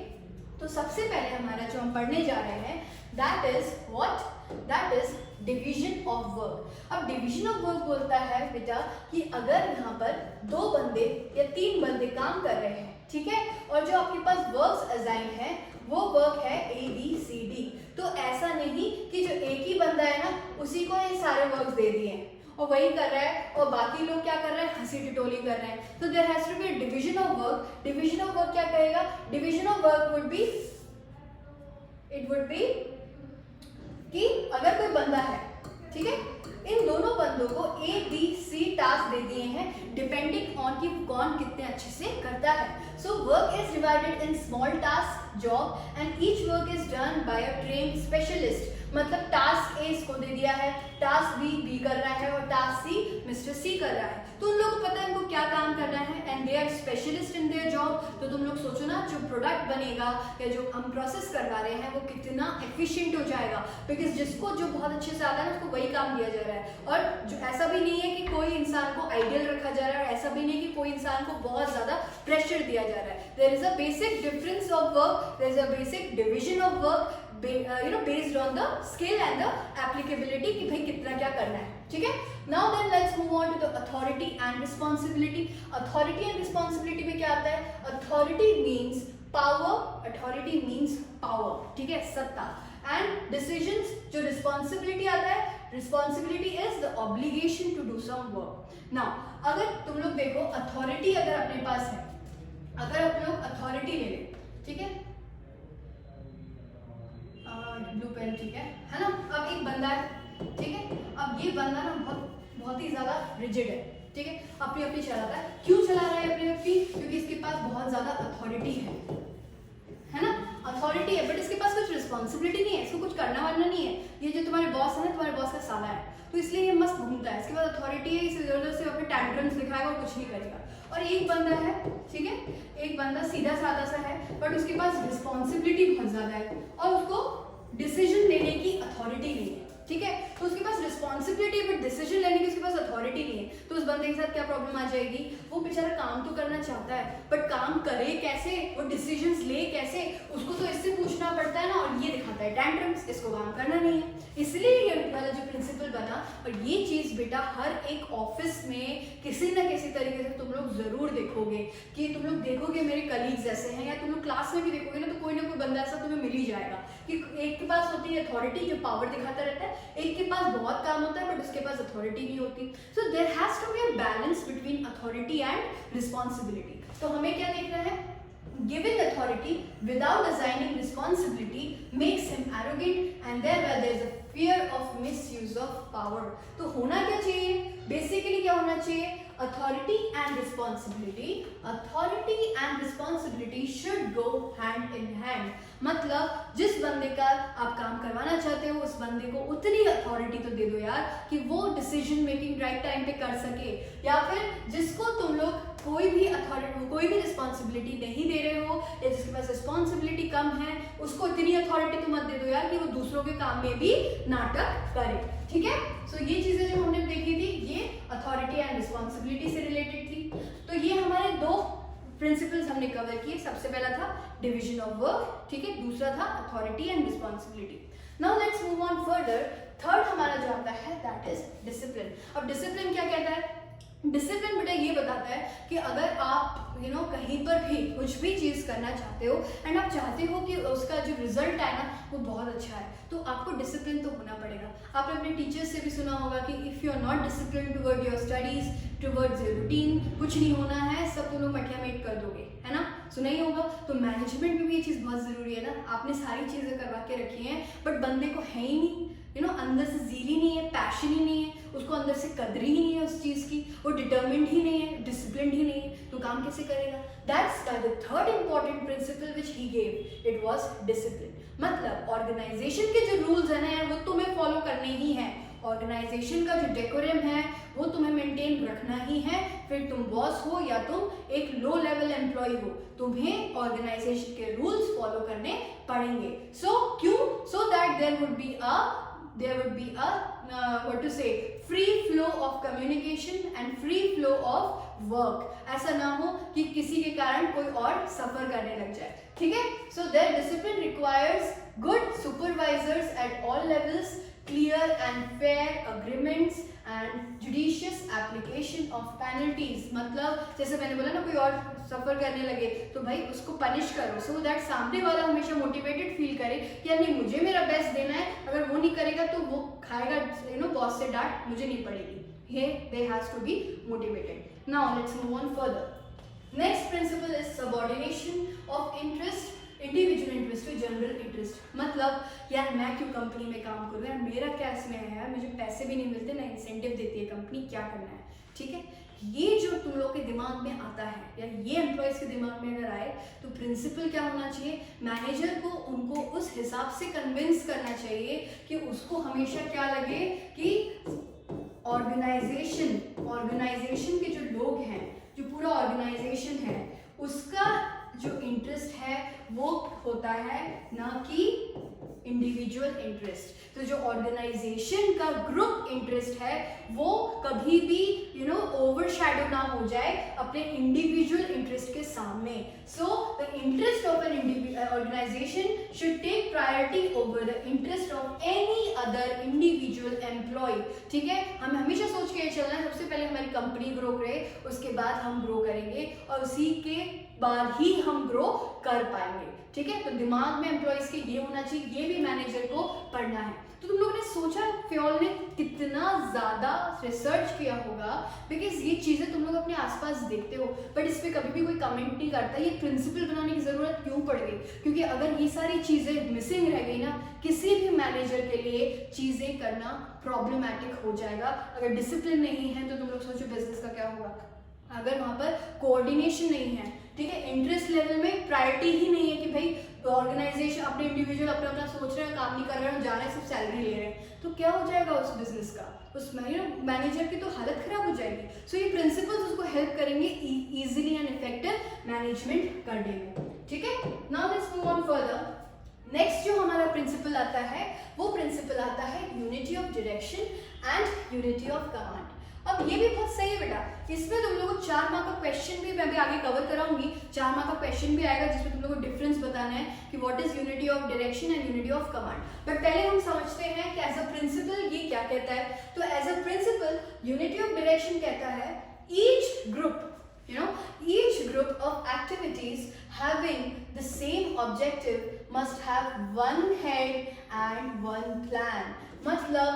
तो सबसे पहले हमारा जो हम पढ़ने जा रहे हैं that is what, that is division of work. अब डिवीजन ऑफ वर्क बोलता है बेटा कि अगर यहाँ पर 2 बंदे या 3 बंदे काम कर रहे हैं, ठीक है, और जो आपके पास वर्क्स असाइन है वो वर्क है ABCD, तो ऐसा नहीं कि जो एक ही बंदा है ना उसी को ये सारे वर्क्स दे दिए हैं और वही कर रहा है और बाकी लोग क्या कर रहे हैं, हंसी टिटोली कर रहे हैं। तो there has to be division of work. Division of work क्या कहेगा, division of work would be, it would be कि अगर कोई बंदा है, ठीक है, इन दोनों बंदों को ABC टास्क दे दिए हैं डिपेंडिंग ऑन कि कौन कितने अच्छे से करता है। So work is divided in small task, job, and each work is done by a trained specialist. मतलब टास्क A इसको दे दिया है, टास्क B कर रहा है और टास्क C मिस्टर C कर रहा है। तो उन लोगों को पता है इनको क्या काम करना है and they are specialist in their job. तो तुम लोग सोचो ना जो प्रोडक्ट बनेगा या जो हम प्रोसेस करवा रहे हैं वो कितना एफिशिएंट हो जाएगा, बिकॉज जिसको जो बहुत अच्छे से आता है ना उसको वही काम दिया जा रहा है। और जो ऐसा भी नहीं है कि कोई इंसान को आइडियल रखा जा रहा है, ऐसा भी नहीं कि कोई इंसान को बहुत ज्यादा प्रेशर दिया जा रहा है। There is a basic difference of work, there is a basic division of work based on the skill and the applicability कि भाई कितना क्या करना है। ठीक है, now then let's move on to the authority and responsibility. Authority and responsibility में क्या आता है, authority means power, authority means power, ठीक है, सत्ता, and decisions। जो responsibility आता है, responsibility is the obligation to do some work. now अगर तुम लोग देखो authority अगर अपने पास है, अगर आप लोग authority ले लें, ठीक है, ब्लू पेन, ठीक है ना। अब एक बंदा है, ठीक है, अब ये बंदा ना बहुत ही ज्यादा रिजिड है, ठीक है, अपनी अपनी चलाता है। क्यों चला रहा है अपनी अपनी, क्योंकि इसके पास बहुत ज्यादा अथॉरिटी है ना, अथॉरिटी है, बट इसके पास कुछ रिस्पॉन्सिबिलिटी नहीं है, इसको कुछ करना वरना नहीं है। ये जो तुम्हारे बॉस है ना, तुम्हारे बॉस का साला है, तो इसलिए ये मस्त घूमता है, इसके पास अथॉरिटी है, इस इधर से अपने टैंट्रम्स दिखाएगा और कुछ नहीं करेगा। और एक बंदा है, ठीक है, एक बंदा सीधा साधा सा है, बट उसके पास रिस्पॉन्सिबिलिटी बहुत ज्यादा है और उसको डिसीजन लेने की अथॉरिटी नहीं है। ठीक है, तो उसके पास रिस्पॉन्सिबिलिटी बट डिसीजन लेने की उसके पास अथॉरिटी नहीं है। तो उस बंदे के साथ क्या प्रॉब्लम आ जाएगी, वो बेचारा काम तो करना चाहता है बट काम करे कैसे, वो डिसीजंस ले कैसे, उसको तो इससे पूछना पड़ता है ना, और ये दिखाता है टैंट्रम्स, इसको काम करना नहीं है। इसलिए ये वाला जो प्रिंसिपल बना, और ये चीज़ बेटा हर एक ऑफिस में किसी न किसी तरीके से तुम लोग जरूर देखोगे, कि तुम लोग देखोगे मेरे कलीग्स ऐसे हैं, या तुम लोग क्लास में भी देखोगे ना, तो कोई ना कोई बंदा ऐसा तुम्हें मिल ही जाएगा कि एक के पास होती है अथॉरिटी जो पावर दिखाता रहता है, एक के पास बहुत काम होता है बट उसके पास अथॉरिटी नहीं होती। So there has to be a balance between authority and responsibility. तो हमें क्या देखना है, giving authority without assigning responsibility makes him arrogant and thereby there is a fear of misuse of power। तो होना क्या चाहिए, बेसिकली क्या होना चाहिए, authority and responsibility should go hand in hand। मतलब जिस बंदे का आप काम करवाना चाहते हो उस बंदे को उतनी अथॉरिटी तो दे दो यार कि वो डिसीजन मेकिंग राइट टाइम पे कर सके, या फिर जिसको तुम लोग कोई भी अथॉरिटी, कोई भी रिस्पॉन्सिबिलिटी नहीं दे रहे हो, या जिसके पास रिस्पॉन्सिबिलिटी कम है, उसको इतनी अथॉरिटी तो मत दे दो यार कि वो दूसरों के काम में भी नाटक करे। ठीक है, सो ये चीजें जो हमने देखी थी ये अथॉरिटी एंड रिस्पॉन्सिबिलिटी से रिलेटेड थी। तो ये हमारे दो प्रिंसिपल्स हमने कवर किए। सबसे पहला था डिवीजन ऑफ वर्क, ठीक है, दूसरा था authority and responsibility. Now let's move on further. Third हमारा जो आता है दैट इज डिसिप्लिन। अब डिसिप्लिन क्या कहता है, डिसिप्लिन बेटा ये बताता है कि अगर आप कहीं पर भी कुछ भी चीज़ करना चाहते हो एंड आप चाहते हो कि उसका जो रिजल्ट आए ना वो बहुत अच्छा है, तो आपको डिसिप्लिन तो होना पड़ेगा। आपने अपने टीचर्स से भी सुना होगा कि if you are not discipline toward your studies, towards your routine, कुछ नहीं होना है, सब तुम लोग मठिया मेट कर दोगे, है ना, सुना ही होगा। तो मैनेजमेंट में भी ये चीज़ बहुत ज़रूरी है ना, आपने सारी चीज़ें करवा के रखी हैं बट बंदे को है ही नहीं, अंदर से ज़ील ही नहीं है, पैशन ही नहीं है, उसको अंदर से कदर ही नहीं है उस चीज़ की, वो डिटर्मिन्ड ही नहीं है, डिसिप्लिन्ड ही नहीं है, तो काम कैसे करेगा। That's the third important principle which he gave, it was discipline. मतलब ऑर्गेनाइजेशन के जो रूल्स है ना वो तुम्हें फॉलो करने ही हैं, ऑर्गेनाइजेशन का जो डेकोरम है वो तुम्हें मेंटेन रखना ही है, फिर तुम बॉस हो या तुम एक लो लेवल एम्प्लॉय हो, तुम्हें ऑर्गेनाइजेशन के रूल्स फॉलो करने पड़ेंगे। सो क्यों, so that there would be a what to say free flow of communication and free flow of work। ऐसा ना हो कि किसी के कारण कोई और सफर करने लग जाए, ठीक है। So their discipline requires good supervisors at all levels, clear and fair agreements and judicious application of penalties। मतलब जैसे मैंने बोला ना, कोई और सफर करने लगे तो भाई उसको पनिश करो, सो दैट सामने वाला हमेशा मोटिवेटेड फील करे कि यार नहीं मुझे मेरा बेस्ट देना है, अगर वो नहीं करेगा तो वो खाएगा बॉस से डांट, मुझे नहीं पड़ेगी। ये they has to be motivated. Now let's move on further. Next principle is subordination of interest, individual interest to general interest. मतलब यार मैं क्यों कंपनी में काम करूँ, यार मेरा क्या इसमें है, यार मुझे पैसे भी नहीं मिलते ना इंसेंटिव देती है कंपनी, क्या करना है, ठीक है। ये जो तुम लोग के दिमाग में आता है या ये एम्प्लॉयज के दिमाग में अगर आए तो प्रिंसिपल क्या होना चाहिए, मैनेजर को उनको उस हिसाब से कन्विंस करना चाहिए कि उसको हमेशा क्या लगे कि ऑर्गेनाइजेशन के जो लोग हैं, जो पूरा ऑर्गेनाइजेशन है उसका जो इंटरेस्ट है वो होता है ना कि इंडिविजुअल इंटरेस्ट। तो जो ऑर्गेनाइजेशन का ग्रुप इंटरेस्ट है वो कभी भी ओवरशैडो ना हो जाए अपने इंडिविजुअल इंटरेस्ट के सामने। So the interest of an organisation should take priority over the interest of any other individual employee, ठीक है। हम हमेशा सोच के चलना है सबसे पहले हमारी कंपनी ग्रो करे, उसके बाद हम ग्रो करेंगे और उसी के बाद ही हम ग्रो कर पाएंगे, ठीक है। तो दिमाग में एम्प्लॉयज के ये होना चाहिए, ये भी मैनेजर को पढ़ना है। तो तुम लोगों ने सोचा फ्योल ने कितना ज़्यादा रिसर्च किया होगा, बिकॉज ये चीज़ें तुम लोग अपने आसपास देखते हो बट इस पर कभी भी कोई कमेंट नहीं करता। ये प्रिंसिपल बनाने की ज़रूरत क्यों पड़ गई, क्योंकि अगर ये सारी चीज़ें मिसिंग रह गई ना, किसी भी मैनेजर के लिए चीज़ें करना प्रॉब्लमैटिक हो जाएगा। अगर डिसिप्लिन नहीं है तो तुम लोग सोचो बिजनेस का क्या होगा। अगर वहाँ पर कोऑर्डिनेशन नहीं है, ठीक है, इंटरेस्ट लेवल में प्रायोरिटी ही नहीं है कि भाई ऑर्गेनाइजेशन अपने इंडिविजुअल अपना अपना सोच रहे हैं, काम नहीं कर रहे हैं, जा रहे हैं, सब सैलरी ले रहे हैं, तो क्या हो जाएगा उस बिजनेस का, उस मैनेजर की तो हालत खराब हो जाएगी। सो ये प्रिंसिपल्स उसको हेल्प करेंगे इजीली एंड इफेक्टिव मैनेजमेंट करने में, ठीक है। Now let's move on further. Next जो हमारा प्रिंसिपल आता है वो प्रिंसिपल आता है unity of direction and unity of command. अब ये भी बहुत सही है बेटा, इसमें तुम लोगों को 4 मार्क का क्वेश्चन भी मैं अभी आगे कवर कराऊंगी। 4 मार्क का क्वेश्चन भी आएगा जिसमें तुम लोगों को डिफरेंस बताना है कि what is unity of direction and unity of command. But पहले हम समझते हैं कि एज अ प्रिंसिपल ये क्या कहता है। तो as a principle unity of direction कहता है each group, each group of activities having the same objective must have one head and one plan। मतलब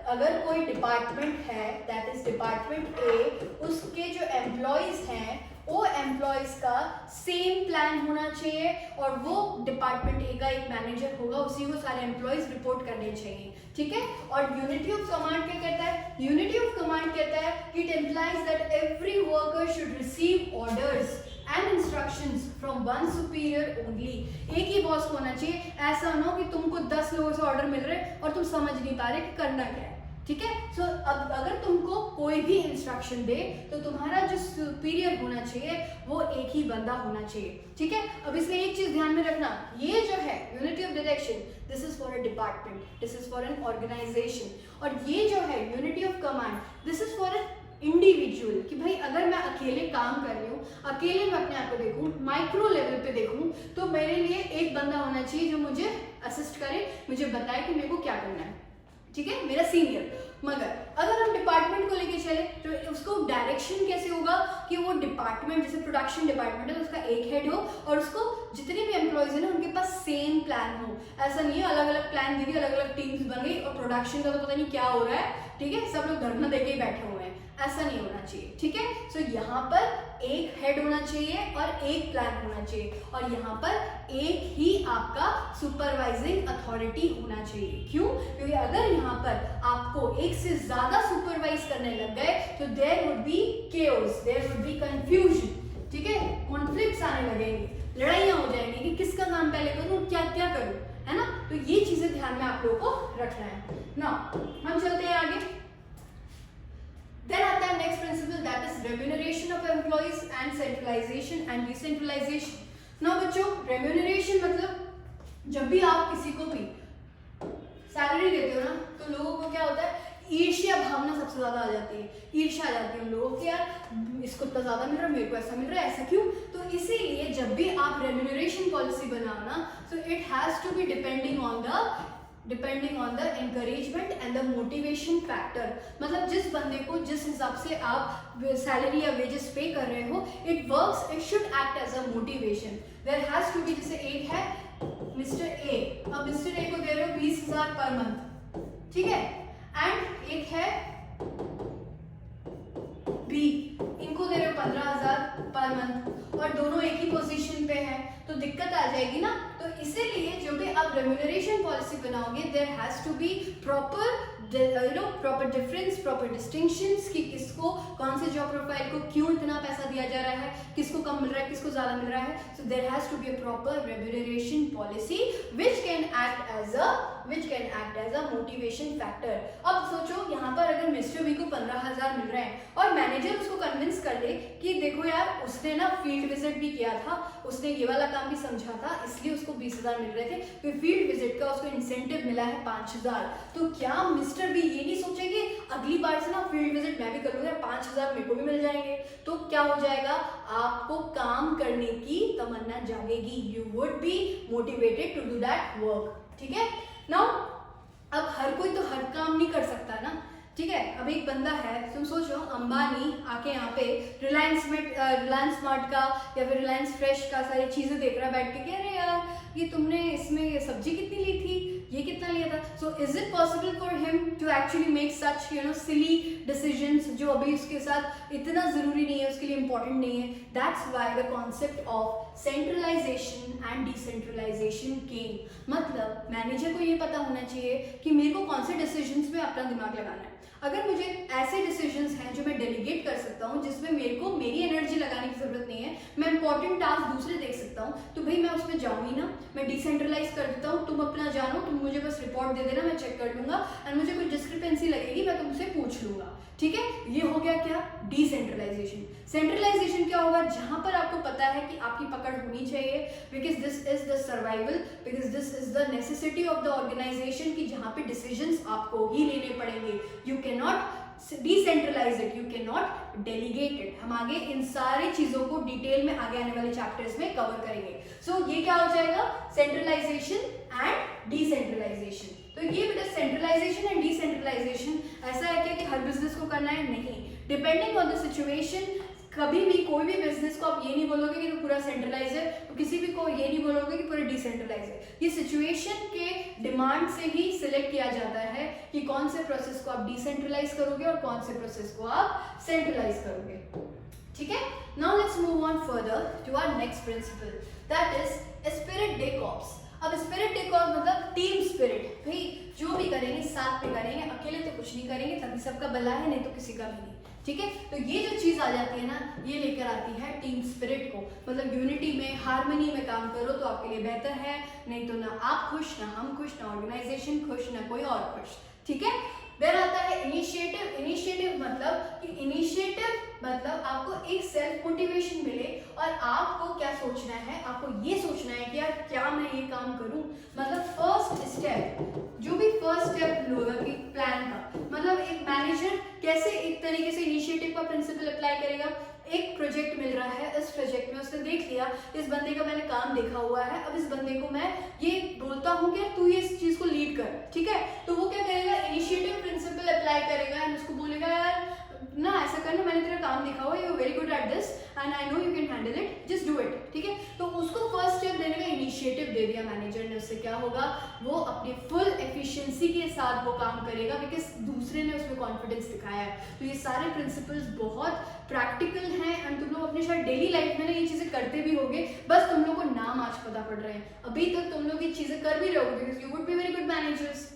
अगर कोई डिपार्टमेंट है, दैट इज डिपार्टमेंट ए, उसके जो एम्प्लॉयज हैं वो एम्प्लॉयज का सेम प्लान होना चाहिए और वो डिपार्टमेंट ए का एक मैनेजर होगा, उसी को सारे एम्प्लॉयज रिपोर्ट करने चाहिए, ठीक है। और यूनिटी ऑफ कमांड क्या कहता है? यूनिटी ऑफ कमांड कहता है कि it implies that every worker should receive orders and instructions from one superior only. एक ही बॉस को होना चाहिए, ऐसा ना हो कि तुमको 10 लोगों से ऑर्डर मिल रहे और तुम समझ नहीं पा रहे कि करना क्या है, ठीक है। सो अब अगर तुमको कोई भी इंस्ट्रक्शन दे तो तुम्हारा जो सुपीरियर होना चाहिए वो एक ही बंदा होना चाहिए, ठीक है। अब इसमें एक चीज ध्यान में रखना, ये जो है unity of direction, this is for a department, this is for an organisation, और ये जो है unity of command, this is for an individual, कि भाई अगर मैं अकेले काम कर रही हूँ, अकेले मैं अपने आप को देखूँ, माइक्रो लेवल पे देखूँ, तो मेरे लिए एक बंदा होना चाहिए जो मुझे असिस्ट करे, मुझे बताए कि मेरे को क्या करना है, ठीक है, मेरा सीनियर। मगर अगर हम डिपार्टमेंट को लेके चले तो उसको डायरेक्शन कैसे होगा कि वो डिपार्टमेंट, जैसे प्रोडक्शन डिपार्टमेंट है तो उसका एक हेड हो और उसको जितने भी एम्प्लॉयज है ना उनके पास सेम प्लान हो। ऐसा नहीं है अलग अलग प्लान दे दिए, अलग अलग टीम्स बन गई और प्रोडक्शन का तो पता नहीं क्या हो रहा है, ठीक है, सब लोग धरना देके ही बैठे हुए हैं, ऐसा नहीं होना चाहिए, ठीक है। सो यहाँ पर एक हेड होना चाहिए और एक प्लान होना चाहिए और यहाँ पर एक ही आपका सुपरवाइजिंग अथॉरिटी होना चाहिए। क्यों? क्योंकि अगर यहाँ पर आपको एक से ज्यादा सुपरवाइज करने लग गए तो there would be chaos, there would be confusion, ठीक है, कॉन्फ्लिक्ट्स आने लगेंगे, लड़ाइयां हो जाएंगी कि किसका काम पहले करूं, क्या क्या करूं, है ना। तो ये चीजें ध्यान में आप लोगों को रखना है ना। हम चलते हैं आगे। Then आता है next principle, that is remuneration of employees and centralization and decentralization। Now बच्चों, remuneration मतलब जब भी आप किसी को भी सैलरी देते हो ना तो लोगों को क्या होता है, ईर्ष्या भावना सबसे ज्यादा आ जाती है, ईर्ष्या आ जाती है उन लोगों की, यार इसको इतना ज्यादा मिल रहा है, मेरे को ऐसा मिल रहा है, ऐसा क्यों। तो इसीलिए जब भी आप रेम्यूनरेशन पॉलिसी बनाओ ना, so it has to be depending on the encouragement and the motivation factor। मतलब जिस बंदे को जिस हिसाब से आप सैलरी या वेजेस पे कर रहे हो, it works, it should act as a motivation। There has to be, जैसे एक है मिस्टर ए, अब मिस्टर ए को दे रहे हो 20,000 पर मंथ, ठीक है, एंड एक है बी, इनको दे रहे हो 15,000 पर मंथ और दोनों एक ही पोजीशन पे हैं, तो दिक्कत आ जाएगी ना। तो इसीलिए जो भी आप रेम्यूनरेशन पॉलिसी बनाओगे, there has to be proper proper difference, proper distinctions कि किसको कौन से जॉब प्रोफाइल को क्यों इतना पैसा दिया जा रहा है, किसको कम मिल रहा है, किसको ज्यादा मिल रहा है। So there has to be a proper remuneration policy which can act as a motivation factor. अब सोचो यहाँ पर अगर मिस्टर बी को 15,000 मिल रहा है और मैनेजर उसको कन्विंस कर ले कि देखो यार उसने ना फील्ड विजिट भी किया था, उसने ये वाला काम भी समझा था, इसलिए उसको 20,000 मिल रहे थे, फिर फील्ड विजिट का उसको इंसेंटिव मिला है 5,000, तो क्या मिस्टर भी ये नहीं सोचेंगे अगली बार से ना फील्ड विजिट मैं भी करूंगा, 5,000 मेरे को भी मिल जाएंगे। तो क्या हो जाएगा, आपको काम करने की तमन्ना जागेगी, you would be motivated to do that work, ठीक है। नाउ अब हर कोई तो हर काम नहीं कर सकता ना, ठीक है। अब एक बंदा है, तुम सोचो अंबानी आके यहाँ पे रिलायंस स्मार्ट का या फिर रिलायंस फ्रेश का सारी चीजें देख रहा है बैठ के, कह रहे यार ये तुमने इसमें ये सब्जी कितनी ली थी, ये कितना लिया था। So is it possible for him to actually make such silly decisions जो अभी उसके साथ इतना जरूरी नहीं है, उसके लिए इंपॉर्टेंट नहीं है। That's why the concept of centralisation and decentralisation came. मतलब मैनेजर को ये पता होना चाहिए कि मेरे को कौन से डिसीजंस में अपना दिमाग लगाना है। अगर मुझे ऐसे डिसीजंस हैं जो मैं डेलीगेट कर सकता हूँ, जिसमें मेरे को मेरी एनर्जी लगाने की जरूरत नहीं है, मैं इंपॉर्टेंट टास्क दूसरे देख सकता हूँ, तो भाई मैं उसमें जाऊंगी ना, मैं डिसेंट्रलाइज कर देता हूँ, तुम अपना जानो, तुम मुझे मुझे बस रिपोर्ट दे देना, मैं चेक कर लूंगा एंड मुझे कोई डिस्क्रिपेंसी लगेगी मैं तुमसे पूछ लूंगा, ठीक है। ये हो गया क्या, डिसेंट्रलाइजेशन। सेंट्रलाइजेशन क्या होगा, जहां पर आपको पता है कि आपकी पकड़ होनी चाहिए, because this is the survival, because this is the necessity of the organisation, की जहां पे डिसीजंस आपको ही लेने पड़ेंगे। You can not decentralise it, you can not delegate it. हम आगे इन सारी चीजों को डिटेल में आगे आने वाले चैप्टर्स में कवर करेंगे। सो ये क्या हो जाएगा, सेंट्रलाइजेशन एंड डिसेंट्रलाइजेशन। तो ये बेटा सेंट्रलाइजेशन एंड डिसेंट्रलाइजेशन ऐसा है क्या कि हर बिजनेस को करना है, नहीं, डिपेंडिंग ऑन द सिचुएशन। कभी भी कोई भी बिजनेस को आप ये नहीं बोलोगे कि तो पूरा सेंट्रलाइज है, तो किसी भी को ये नहीं बोलोगे कि पूरा डिसेंट्रलाइज है। ये सिचुएशन के डिमांड से ही सिलेक्ट किया जाता है कि कौन से प्रोसेस को आप डिसेंट्रलाइज करोगे और कौन से प्रोसेस को आप सेंट्रलाइज करोगे, ठीक है। Now let's move on further to our next principle, that is spirit de corps. अब स्पिरिट डे कॉर्प्स मतलब टीम स्पिरिट, भाई जो भी करेंगे साथ में करेंगे, अकेले तो कुछ नहीं करेंगे, तभी सबका भला है, नहीं तो किसी का भी नहीं, ठीक है। तो ये जो चीज आ जाती है ना, ये लेकर आती है टीम स्पिरिट को, मतलब यूनिटी में, हार्मनी में काम करो तो आपके लिए बेहतर है, नहीं तो ना आप खुश, ना हम खुश, ना ऑर्गेनाइजेशन खुश, ना कोई और खुश, ठीक है। देन आता है इनिशिएटिव। इनिशिएटिव मतलब आपको एक सेल्फ मोटिवेशन मिले और आपको क्या सोचना है, आपको ये सोचना है कि यार क्या मैं ये काम करूं, मतलब फर्स्ट स्टेप, जो भी फर्स्ट स्टेप लोगा कि प्लान का, मतलब एक मैनेजर कैसे एक तरीके से इनिशिएटिव का प्रिंसिपल अप्लाई करेगा। एक प्रोजेक्ट मिल रहा है, इस प्रोजेक्ट में उसने देख लिया इस बंदे का मैंने काम देखा हुआ है, अब इस बंदे को मैं ये बोलता हूँ कि तू ये इस चीज को लीड कर, ठीक है। तो वो क्या करेगा, इनिशिएटिव प्रिंसिपल अप्लाई करेगा एंड उसको बोलेगा यार ना ऐसा करना, मैंने तेरा काम देखा हुआ, you are very good at this and I know you can handle it, just do it, ठीक है। तो उसको फर्स्ट स्टेप देने का इनिशिएटिव दे दिया मैनेजर ने, उससे क्या होगा, वो अपनी फुल एफिशिएंसी के साथ वो काम करेगा, बिकॉज दूसरे ने उसमें कॉन्फिडेंस दिखाया है। तो ये सारे प्रिंसिपल्स बहुत प्रैक्टिकल हैं एंड तुम लोग अपने शायद डेली लाइफ में ना ये चीजें करते भी होगे, बस तुम लोग को नाम आज पता पड़ रहे हैं, अभी तक तुम लोग ये चीजें कर भी रहे होगे, because you would be very good managers,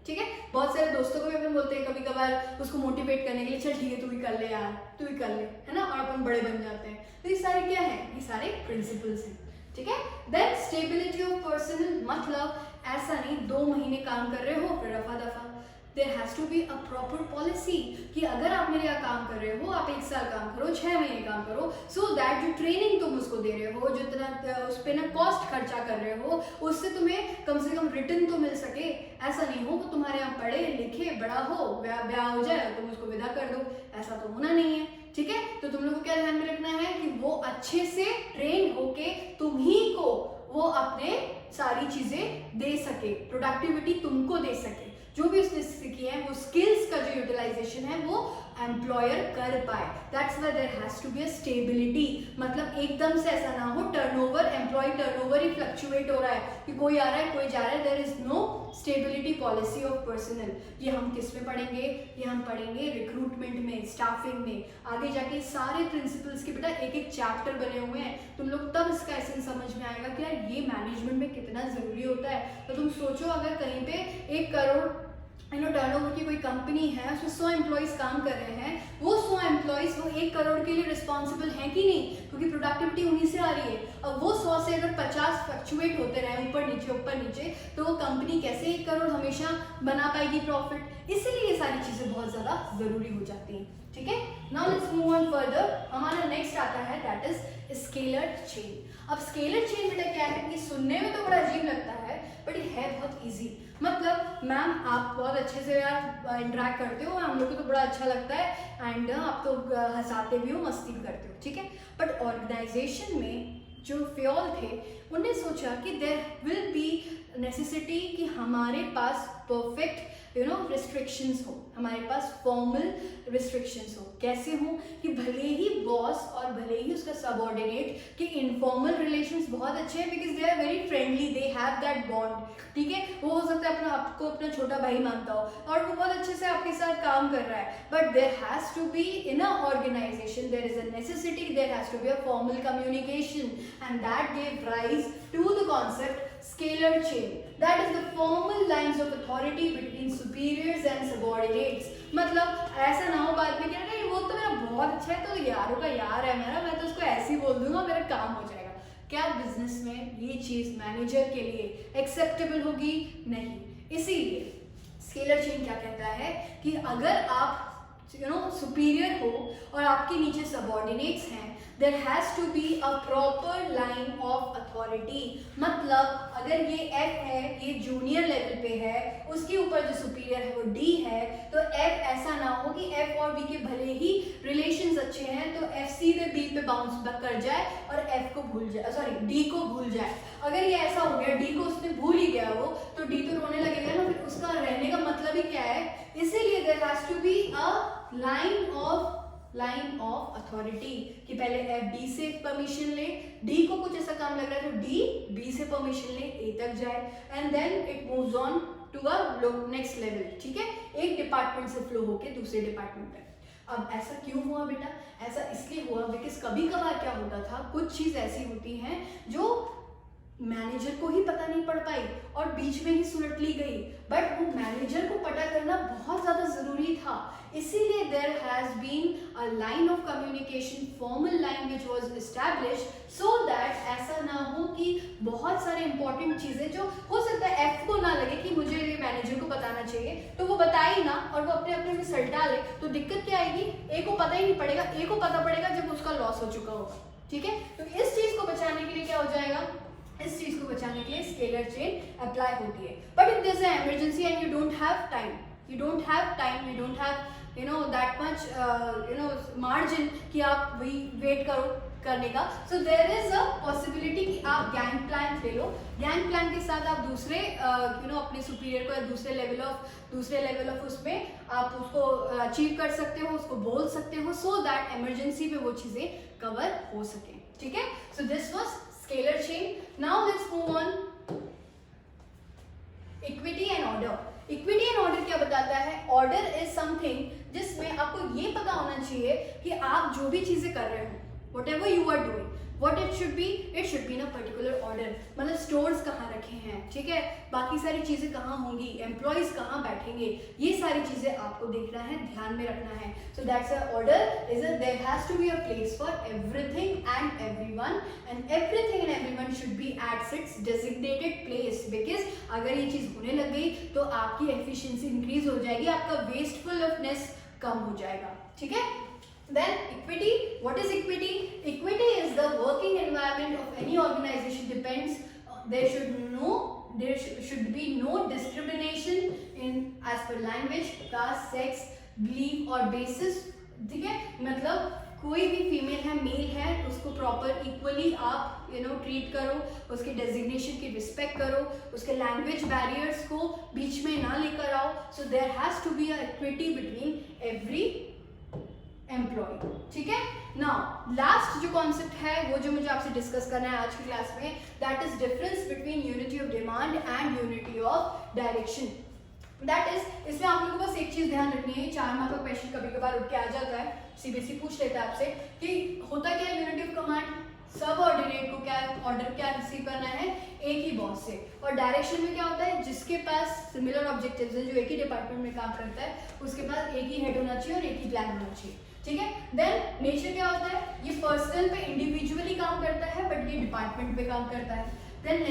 ठीक है। बहुत सारे दोस्तों को भी अपन बोलते हैं कभी कभार उसको मोटिवेट करने के लिए, चल ठीक है तू भी कर ले यार, तू भी कर ले, है ना, और अपन बड़े बन जाते हैं। तो ये सारे क्या है, ये सारे प्रिंसिपल्स हैं, ठीक है। देन स्टेबिलिटी ऑफ पर्सनल, मतलब ऐसा नहीं 2 महीने काम कर रहे हो फिर रफा दफा, there has to be a proper policy कि अगर आप मेरे यहाँ काम कर रहे हो, आप 1 साल काम करो, 6 महीने काम करो, सो दैट जो ट्रेनिंग तुम उसको दे रहे हो, जितना उस पर ना कॉस्ट खर्चा कर रहे हो, उससे तुम्हें कम से कम रिटर्न तो मिल सके। ऐसा नहीं हो वो तुम्हारे यहाँ पढ़े लिखे बड़ा हो, ब्याह हो जाए तुम उसको विदा कर दो, ऐसा तो होना नहीं है, ठीक है। तो तुम लोग को क्या ध्यान में रखना है कि वो अच्छे से ट्रेन होके तुम ही को वो अपने सारी चीजें दे सके, प्रोडक्टिविटी तुमको दे सके, जो भी उसने सीखी है वो स्किल्स का जो यूटिलाइजेशन है वो एम्प्लॉयर कर पाए। That's why there has to be a stability, मतलब एकदम से ऐसा ना हो टर्नओवर, एम्प्लॉय टर्नओवर ही फ्लक्चुएट हो रहा है कि कोई आ रहा है कोई जा रहा है, there is no stability policy of personal. ये हम किस में पढ़ेंगे, ये हम पढ़ेंगे रिक्रूटमेंट में, स्टाफिंग में, आगे जाके सारे प्रिंसिपल्स के बेटा एक एक चैप्टर बने हुए हैं, तुम लोग तब इसका एसेंस समझ में आएगा कि यार ये मैनेजमेंट में कितना जरूरी होता है। तो तुम सोचो अगर कहीं पे 1 करोड़ टर्नओवर की कोई कंपनी है, उसमें 100 एम्प्लॉइज काम कर रहे हैं, वो 100 एम्प्लॉइज वो 1 करोड़ के लिए रिस्पॉन्सिबल हैं कि नहीं, क्योंकि प्रोडक्टिविटी उन्हीं से आ रही है। अब वो 100 से अगर 50 फ्लक्चुएट होते रहे ऊपर नीचे, तो वो कंपनी कैसे 1 करोड़ हमेशा बना पाएगी प्रॉफिट। इसीलिए ये सारी चीजें बहुत ज्यादा जरूरी हो जाती हैं, ठीक है। Now let's move on further. हमारा नेक्स्ट आता है दैट इज स्केलर चेन। अब स्केलर चेन बेटा क्या है, ये सुनने में तो बड़ा अजीब लगता है बट ये है बहुत इजी। मतलब मैम आप बहुत अच्छे से यार इंटरेक्ट करते हो, हम लोग को तो बड़ा अच्छा लगता है एंड आप तो हंसाते भी हो, मस्ती भी करते हो, ठीक है। बट ऑर्गेनाइजेशन में जो फ्योल थे उन्हें सोचा कि देयर विल बी नेसेसिटी कि हमारे पास परफेक्ट रिस्ट्रिक्शंस हो, हमारे पास फॉर्मल रिस्ट्रिक्शंस हो। कैसे हो कि भले ही बॉस और भले ही उसका सबऑर्डिनेट के इनफॉर्मल रिलेशंस बहुत अच्छे हैं, because they are very friendly, they have that bond, ठीक है। वो हो सकता है आपको अपना छोटा भाई मानता हो और वो बहुत अच्छे से आपके साथ काम कर रहा है, but there has to be in a organisation there is a necessity, there has to be a formal communication and that gave rise to the concept scalar chain, that is the formal lines of authority between superiors and subordinates। मतलब ऐसा ना हो बाद में कि नहीं वो तो मेरा बहुत अच्छा है, तो यारों का यार है मेरा, मैं तो उसको ऐसे ही बोल दूंगा मेरा काम हो जाएगा। क्या बिजनेस में ये चीज मैनेजर के लिए एक्सेप्टेबल होगी? नहीं। इसीलिए स्केलर चेन क्या कहता है कि अगर आप सुपीरियर हो और आपके नीचे सबऑर्डिनेट्स हैं, there has to be a proper line of authority. मतलब अगर ये एफ है, ये जूनियर लेवल पे है, उसके ऊपर जो सुपीरियर है वो डी है, तो एफ ऐसा ना हो कि एफ और बी के भले ही रिलेशंस अच्छे हैं तो एफ सीधे बी पे बाउंस बैक कर जाए और एफ को भूल जाए, सॉरी डी को भूल जाए। अगर ये ऐसा हो गया, डी को उसने भूल ही गया वो, तो डी तो रोने लगेगा ना, फिर उसका रहने का मतलब ही क्या है? इसीलिए there has to be a line of authority कि पहले एफ डी से परमिशन ले, डी को कुछ ऐसा काम लग रहा है तो डी बी से परमिशन ले, ए तक जाए, and then it moves on to a next level. ठीक है, एक डिपार्टमेंट से फ्लो होके दूसरे डिपार्टमेंट पे। अब ऐसा क्यों हुआ बेटा? ऐसा इसलिए हुआ बिकॉज कभी कभार क्या होता था, कुछ चीज ऐसी होती हैं जो मैनेजर को ही पता नहीं पड़ पाई और बीच में ही सुलट ली गई, बट वो मैनेजर को पता करना बहुत ज्यादा जरूरी था। इसीलिए there has been a line of communication, formal line which was established so that ऐसा ना हो कि बहुत सारे इंपॉर्टेंट चीजें जो हो सकता है एफ को ना लगे कि मुझे ये मैनेजर को बताना चाहिए, तो वो बताए ही ना और वो अपने अपने में सल्टा ले, तो दिक्कत क्या आएगी? ए को पता ही नहीं पड़ेगा, ए को पता पड़ेगा जब उसका लॉस हो चुका होगा। ठीक है, तो इस चीज को बचाने के लिए क्या हो जाएगा? इस चीज को बचाने के लिए स्केलर चेन अप्लाई होती है। But if there is an emergency and you don't have time, you don't have that much margin कि आप वही वेट करो करने का, so there is a possibility कि आप गैंग प्लान ले लो। गैंग प्लान के साथ आप दूसरे अपने सुपीरियर को या दूसरे लेवल ऑफ उसमें आप उसको अचीव कर सकते हो, उसको बोल सकते हो, so that इमरजेंसी पे वो चीजें कवर हो सके। ठीक है, so this was scalar chain. Now let's move on equity and order. Equity and order क्या बताता है? ऑर्डर इज समथिंग जिसमें आपको ये पता होना चाहिए कि आप जो भी चीजें कर रहे हो, whatever you are doing, what it should be in a particular order। मतलब स्टोर्स कहाँ रखे हैं, ठीक है, बाकी सारी चीजें कहाँ होंगी, एम्प्लॉयज कहाँ बैठेंगे, ये सारी चीजें आपको देखना है, ध्यान में रखना है। So that's a order is there has to be a place for everything and everyone, and everything and everyone should be at its designated place, because अगर ये चीज होने लग गई तो आपकी एफिशिएंसी इंक्रीज हो जाएगी, आपका वेस्टफुलनेस कम हो जाएगा। ठीक है, then equity, what is equity? Equity is the working environment of any organization depends, there should be no discrimination in as per language, caste, sex, belief or basis। ठीक है, मतलब कोई भी फीमेल है मेल है उसको प्रॉपर इक्वली आप treat करो, उसके डेजिग्नेशन की रिस्पेक्ट करो, उसके लैंग्वेज बैरियर्स को बीच में ना लेकर आओ। So there has to be a equity between every employee. ठीक है, नाउ लास्ट जो कॉन्सेप्ट है वो जो मुझे आपसे डिस्कस करना है आज की क्लास में, that is difference between unity of demand and unity of direction. That is, इसमें आप लोगों को बस एक चीज ध्यान रखनी है, 4 मार्क का क्वेश्चन कभी कभार उठ के आ जाता है, सीबीएसई पूछ लेता है आपसे कि होता क्या है यूनिटी ऑफ कमांड, सब ऑर्डिनेट को क्या ऑर्डर क्या रिसीव करना है, एक ही बॉस से, और डायरेक्शन में क्या होता है, जिसके पास सिमिलर ऑब्जेक्टिव्स हैं, जो एक ही डिपार्टमेंट में काम करता है, उसके पास एक ही हेड होना चाहिए और एक ही प्लान होना चाहिए। ठीक है, देन नेचर क्या होता है, ये पर्सनल पे इंडिविजुअली काम करता है बट ये डिपार्टमेंट पे काम करता है। Then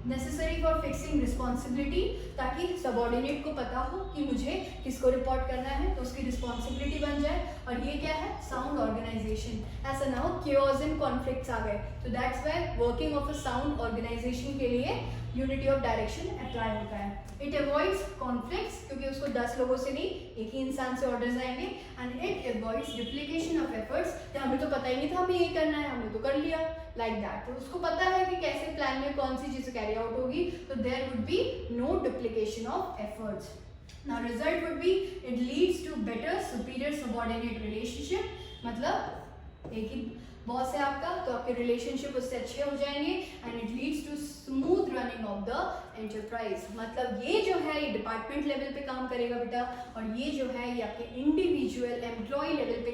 necessary for fixing responsibility, ताकि सबऑर्डिनेट को पता हो कि मुझे किसको रिपोर्ट करना है तो उसकी रिस्पॉन्सिबिलिटी बन जाए, और ये क्या है, साउंड ऑर्गेनाइजेशन, ऐसा ना हो केओस एंड कॉन्फ्लिक्ट्स आ गए। तो that's why working of a sound organisation के लिए यूनिटी ऑफ डायरेक्शन अप्लाई होता है। इट अवॉइड्स कॉन्फ्लिक्ट्स, क्योंकि उसको 10 लोगों से नहीं एक ही इंसान से ऑर्डर्स आएंगे, and it avoids duplication of efforts, हमें तो पता ही नहीं था हमें ये करना है, हमने तो कर लिया, लाइक दैट। तो उसको पता है कि कैसे प्लान में कौन सी चीज कैरी आउट होगी, तो there would be no duplication of efforts. Now result would be it leads to better superior subordinate relationship, मतलब एक ही बॉस है आपका तो आपके रिलेशनशिप उससे अच्छे हो जाएंगे, and it leads to smooth running of the enterprise, मतलब ये जो है ये डिपार्टमेंट लेवल पे काम करेगा बेटा, और ये जो है ये आपके इंडिविजुअल एम्प्लॉय लेवल पे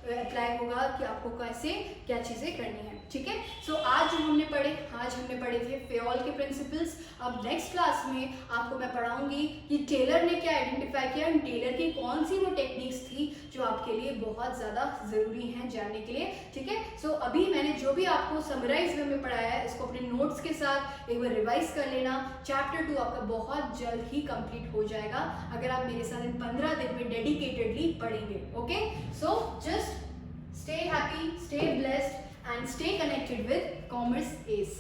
अप्लाई होगा कि आपको कैसे क्या चीज़ें करनी है। ठीक है, सो आज जो हमने पढ़े थे फेयोल के प्रिंसिपल्स। अब नेक्स्ट क्लास में आपको मैं पढ़ाऊंगी कि टेलर ने क्या आइडेंटिफाई किया, टेलर की कौन सी वो टेक्निक्स थी जो आपके लिए बहुत ज़्यादा ज़रूरी हैं जानने के लिए। ठीक है, सो अभी मैंने जो भी आपको समराइज वे में पढ़ाया है इसको अपने नोट्स के साथ एक बार रिवाइज कर लेना। चैप्टर 2 आपका बहुत जल्द ही कंप्लीट हो जाएगा अगर आप मेरे साथ इन 15 दिन में डेडिकेटेडली पढ़ेंगे। Okay, so just stay happy, stay blessed and stay connected with Commerce Ace.